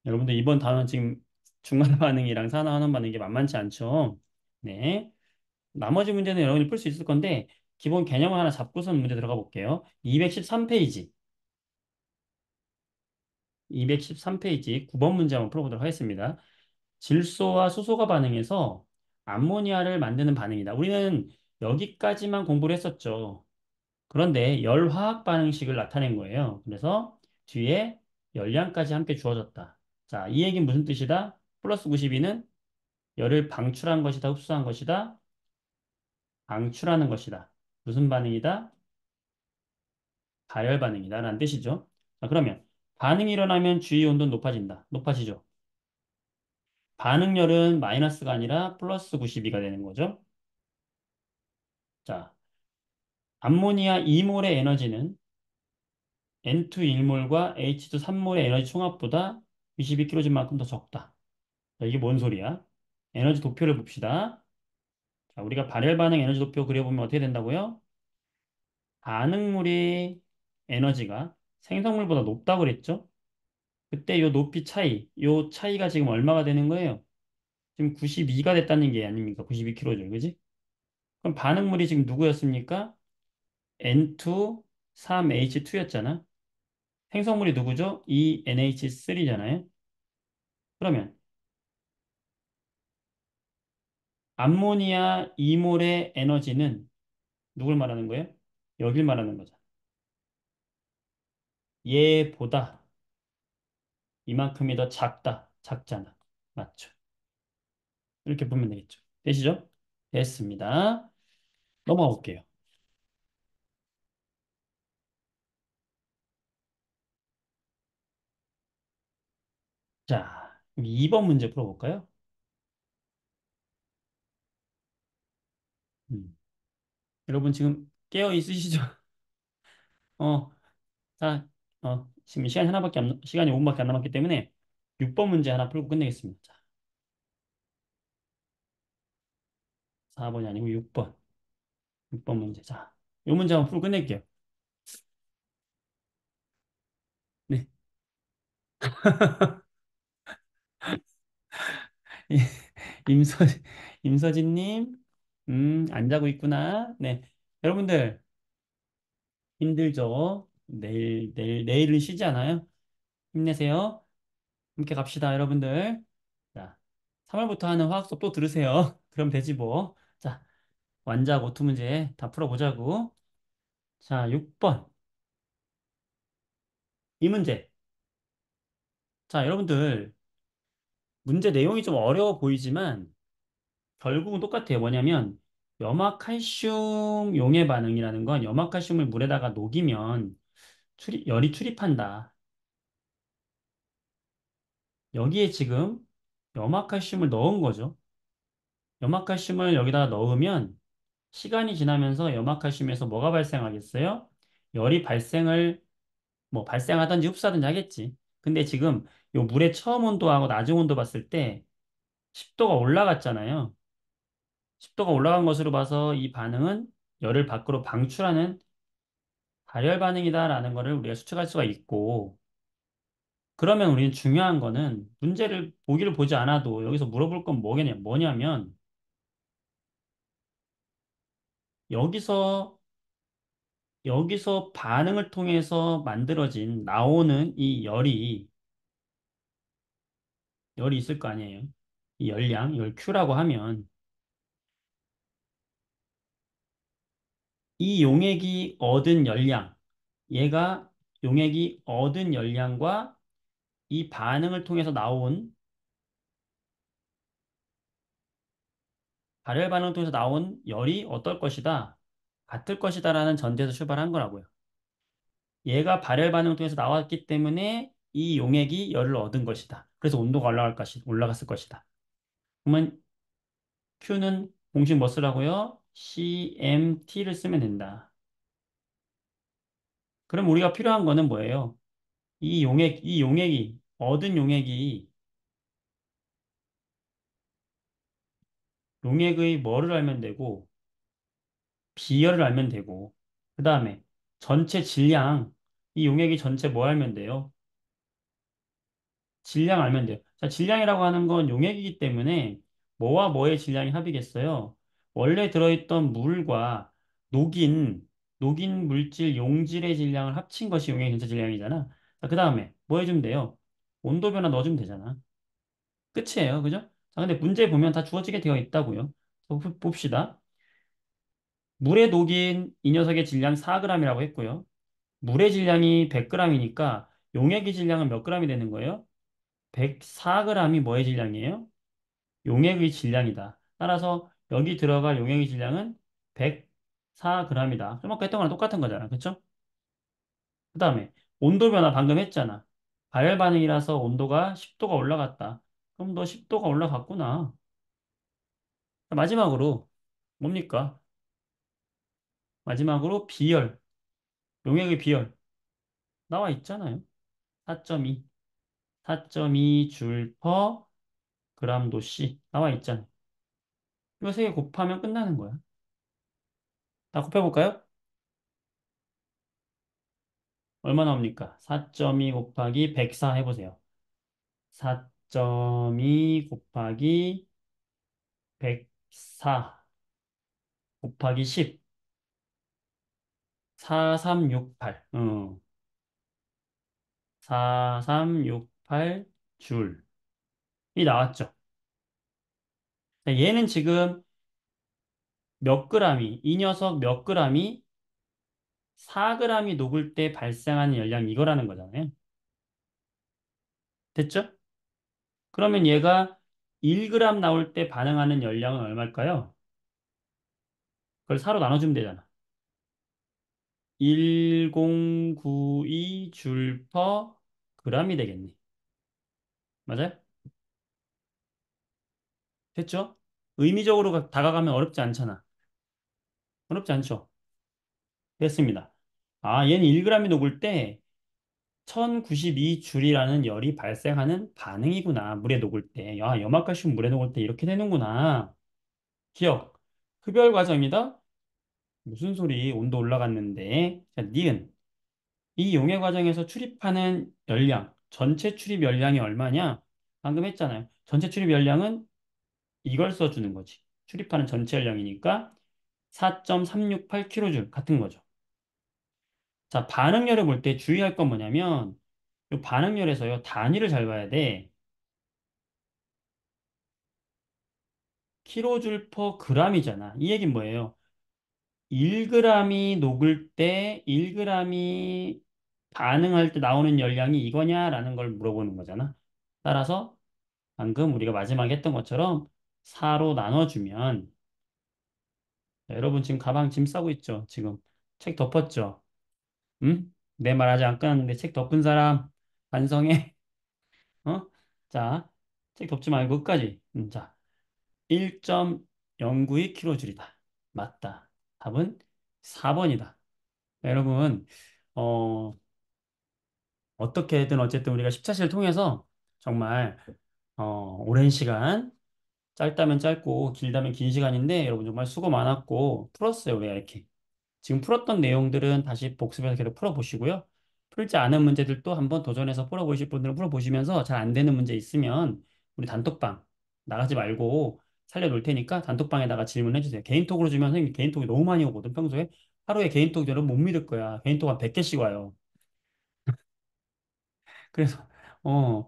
여러분들 이번 단원 지금 중간 반응이랑 산화 환원 반응이 만만치 않죠? 네. 나머지 문제는 여러분이 풀 수 있을 건데, 기본 개념을 하나 잡고선 문제 들어가 볼게요. 213페이지. 213페이지 9번 문제 한번 풀어보도록 하겠습니다. 질소와 수소가 반응해서 암모니아를 만드는 반응이다. 우리는 여기까지만 공부를 했었죠. 그런데 열화학 반응식을 나타낸 거예요. 그래서 뒤에 열량까지 함께 주어졌다. 자, 이 얘기는 무슨 뜻이다? 플러스 92는 열을 방출한 것이다, 흡수한 것이다, 방출하는 것이다. 무슨 반응이다? 가열 반응이다. 라는 뜻이죠. 자, 그러면 반응이 일어나면 주위 온도는 높아진다. 높아지죠. 반응열은 마이너스가 아니라 플러스 92가 되는 거죠. 자, 암모니아 2몰의 에너지는 N2 1몰과 H2 3몰의 에너지 총합보다 22kJ만큼 더 적다. 자, 이게 뭔 소리야? 에너지 도표를 봅시다. 자, 우리가 발열 반응 에너지 도표 그려보면 어떻게 된다고요? 반응물이 에너지가 생성물보다 높다고 그랬죠? 그때 요 높이 차이, 요 차이가 지금 얼마가 되는 거예요? 지금 92가 됐다는 게 아닙니까? 92kJ, 그지? 그럼 반응물이 지금 누구였습니까? N2, 3H2였잖아. 생성물이 누구죠? 2NH3잖아요. 그러면 암모니아 2몰의 에너지는 누굴 말하는 거예요? 여길 말하는 거죠. 얘보다 이만큼이 더 작다. 작잖아. 맞죠? 이렇게 보면 되겠죠. 되시죠? 됐습니다. 넘어가 볼게요. 자, 2번 문제 풀어볼까요? 음. 여러분 지금 깨어 있으시죠? 어, 자, 지금 시간이 5분밖에 안 남았기 때문에 6번 문제 하나 풀고 끝내겠습니다. 자, 4번이 아니고 6번. 6번 문제. 자, 이 문제 한번 풀고 끝낼게요. 네. 임서, 임서진님, 안 자고 있구나. 네. 여러분들, 힘들죠? 내일은 쉬지 않아요? 힘내세요. 함께 갑시다, 여러분들. 자, 3월부터 하는 화학 수업 또 들으세요. 그럼 되지 뭐. 자, 완자 오투 문제 다 풀어보자고. 자, 6번. 이 문제. 자, 여러분들, 문제 내용이 좀 어려워 보이지만, 결국은 똑같아요. 뭐냐면, 염화칼슘 용해 반응이라는 건 염화칼슘을 물에다가 녹이면 열이 출입한다. 여기에 지금 염화칼슘을 넣은 거죠. 염화칼슘을 여기다가 넣으면 시간이 지나면서 염화칼슘에서 뭐가 발생하겠어요? 열이 발생하든지 흡수하든지 하겠지. 근데 지금 요 물의 처음 온도하고 나중 온도 봤을 때 10도가 올라갔잖아요. 10도가 올라간 것으로 봐서 이 반응은 열을 밖으로 방출하는 발열 반응이다라는 것을 우리가 추측할 수가 있고, 그러면 우리는 중요한 거는 문제를 보기를 보지 않아도 여기서 물어볼 건 뭐냐면 여기서 반응을 통해서 나오는 이 열이 있을 거 아니에요. 이 열량, 이걸 Q라고 하면 이 용액이 얻은 열량, 얘가 용액이 얻은 열량과 이 반응을 통해서 나온 발열 반응을 통해서 나온 열이 어떨 것이다. 같을 것이다라는 전제에서 출발한 거라고요. 얘가 발열 반응을 통해서 나왔기 때문에 이 용액이 열을 얻은 것이다. 그래서 온도가 올라갔을 것이다. 그러면 Q는 공식 뭐 쓰라고요? CMT를 쓰면 된다. 그럼 우리가 필요한 거는 뭐예요? 얻은 용액의 뭐를 알면 되고, 비열을 알면 되고, 그 다음에 전체 질량, 이 용액이 전체 뭐 알면 돼요? 질량 알면 돼요. 자, 질량이라고 하는 건 용액이기 때문에 뭐와 뭐의 질량이 합이겠어요? 원래 들어있던 물과 녹인, 녹인 물질 용질의 질량을 합친 것이 용액 전체 질량이잖아. 자, 그 다음에 뭐 해주면 돼요? 온도 변화 넣어주면 되잖아. 끝이에요. 그죠? 자, 근데 문제 보면 다 주어지게 되어 있다고요. 봅시다. 물에 녹인 이 녀석의 질량 4g이라고 했고요. 물의 질량이 100g이니까 용액의 질량은 몇 g이 되는 거예요? 104g이 뭐의 질량이에요? 용액의 질량이다. 따라서 여기 들어갈 용액의 질량은 104g이다. 그럼 아까 했던 거랑 똑같은 거잖아. 그쵸? 그 다음에 온도 변화 방금 했잖아. 발열 반응이라서 온도가 10도가 올라갔다. 그럼 너 10도가 올라갔구나. 마지막으로 뭡니까? 마지막으로 비열, 용액의 비열 나와 있잖아요. 4.2, 4.2 줄 퍼 그람도 C 나와 있잖아요. 이거 세 개 곱하면 끝나는 거야. 다 곱해볼까요? 얼마 나옵니까? 4.2 곱하기 104 해보세요. 4.2 곱하기 104 곱하기 10. 4368. 4368 줄. 이 나왔죠. 자, 얘는 지금 이 녀석 몇 그램이 4g이 녹을 때 발생하는 열량이 이거라는 거잖아요. 됐죠? 그러면 얘가 1g 나올 때 반응하는 열량은 얼마일까요? 그걸 4로 나눠주면 되잖아. 1092 줄 퍼 g이 되겠네. 맞아요? 됐죠? 의미적으로 다가가면 어렵지 않잖아. 어렵지 않죠? 됐습니다. 아, 얘는 1g이 녹을 때 1092 줄이라는 열이 발생하는 반응이구나. 물에 녹을 때. 야, 염화칼슘 물에 녹을 때 이렇게 되는구나. 기억. 흡열 과정이다? 무슨 소리? 온도 올라갔는데. 자, 니은. 이 용해 과정에서 출입하는 열량. 전체 출입 열량이 얼마냐? 방금 했잖아요. 전체 출입 열량은 이걸 써주는 거지. 출입하는 전체 열량이니까 4.368kJ 같은 거죠. 자, 반응열을 볼 때 주의할 건 뭐냐면 이 반응열에서요. 단위를 잘 봐야 돼. 킬로줄 퍼 g이잖아. 이 얘기는 뭐예요? 1g이 녹을 때 1g이 반응할 때 나오는 열량이 이거냐라는 걸 물어보는 거잖아. 따라서 방금 우리가 마지막에 했던 것처럼 4로 나눠주면 자, 여러분 지금 가방 짐 싸고 있죠? 지금 책 덮었죠? 응? 내 말 아직 안 끝났는데 책 덮은 사람 반성해. 어? 자, 책 덮지 말고 끝까지. 자, 1.092kJ이다. 맞다. 답은 4번이다. 여러분, 어, 어떻게든 어쨌든 우리가 십차시를 통해서 정말, 오랜 시간, 짧다면 짧고 길다면 긴 시간인데 여러분 정말 수고 많았고 풀었어요. 우리가 이렇게. 지금 풀었던 내용들은 다시 복습해서 계속 풀어보시고요. 풀지 않은 문제들도 한번 도전해서 풀어보실 분들은 풀어보시면서 잘 안 되는 문제 있으면 우리 단톡방 나가지 말고 살려놓을 테니까 단톡방에다가 질문해 주세요. 개인톡으로 주면 선생님 개인톡이 너무 많이 오거든 평소에. 하루에 개인톡 여러분 못 믿을 거야. 개인톡 한 100개씩 와요. 그래서 어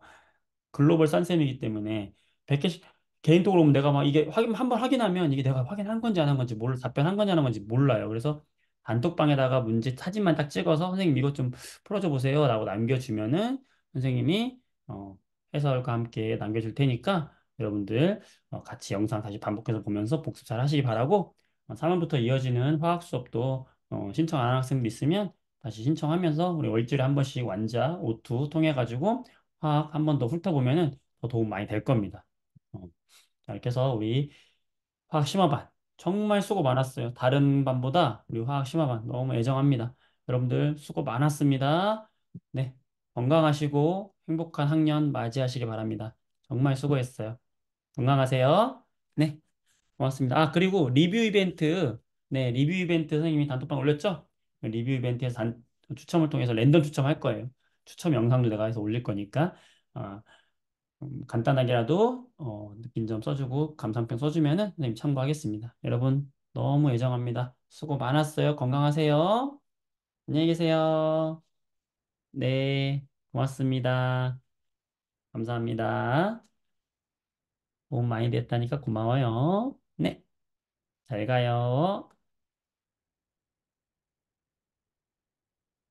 글로벌 싼셈이기 때문에 100개씩 개인톡으로 오면 내가 막 이게 확인 한번 확인하면 이게 내가 확인한 건지 안 한 건지 몰라 답변한 건지 안 한 건지 몰라요. 그래서 단톡방에다가 문제 사진만 딱 찍어서 선생님 이것 좀 풀어줘 보세요라고 남겨주면은 선생님이 어, 해설과 함께 남겨줄 테니까 여러분들 같이 영상 다시 반복해서 보면서 복습 잘 하시기 바라고 3월부터 이어지는 화학 수업도 신청 안 한 학생들 있으면 다시 신청하면서 우리 일주일에 한 번씩 완자, 오투 통해 가지고 화학 한 번 더 훑어보면은 더 도움 많이 될 겁니다. 어, 자, 이렇게 해서 우리 화학 심화반 정말 수고 많았어요. 다른 반보다 우리 화학 심화반 너무 애정합니다. 여러분들 수고 많았습니다. 네, 건강하시고 행복한 학년 맞이하시기 바랍니다. 정말 수고했어요. 건강하세요. 네, 고맙습니다. 아, 그리고 리뷰 이벤트, 네, 리뷰 이벤트 선생님이 단톡방 올렸죠? 리뷰 이벤트에서 추첨을 통해서 랜덤 추첨할 거예요. 추첨 영상도 내가 해서 올릴 거니까. 아, 간단하게라도 느낀 점 써주고 감상평 써주면은 선생님 참고하겠습니다. 여러분 너무 애정합니다. 수고 많았어요. 건강하세요. 안녕히 계세요. 네, 고맙습니다. 감사합니다. 도움 많이 됐다니까 고마워요. 네, 잘 가요.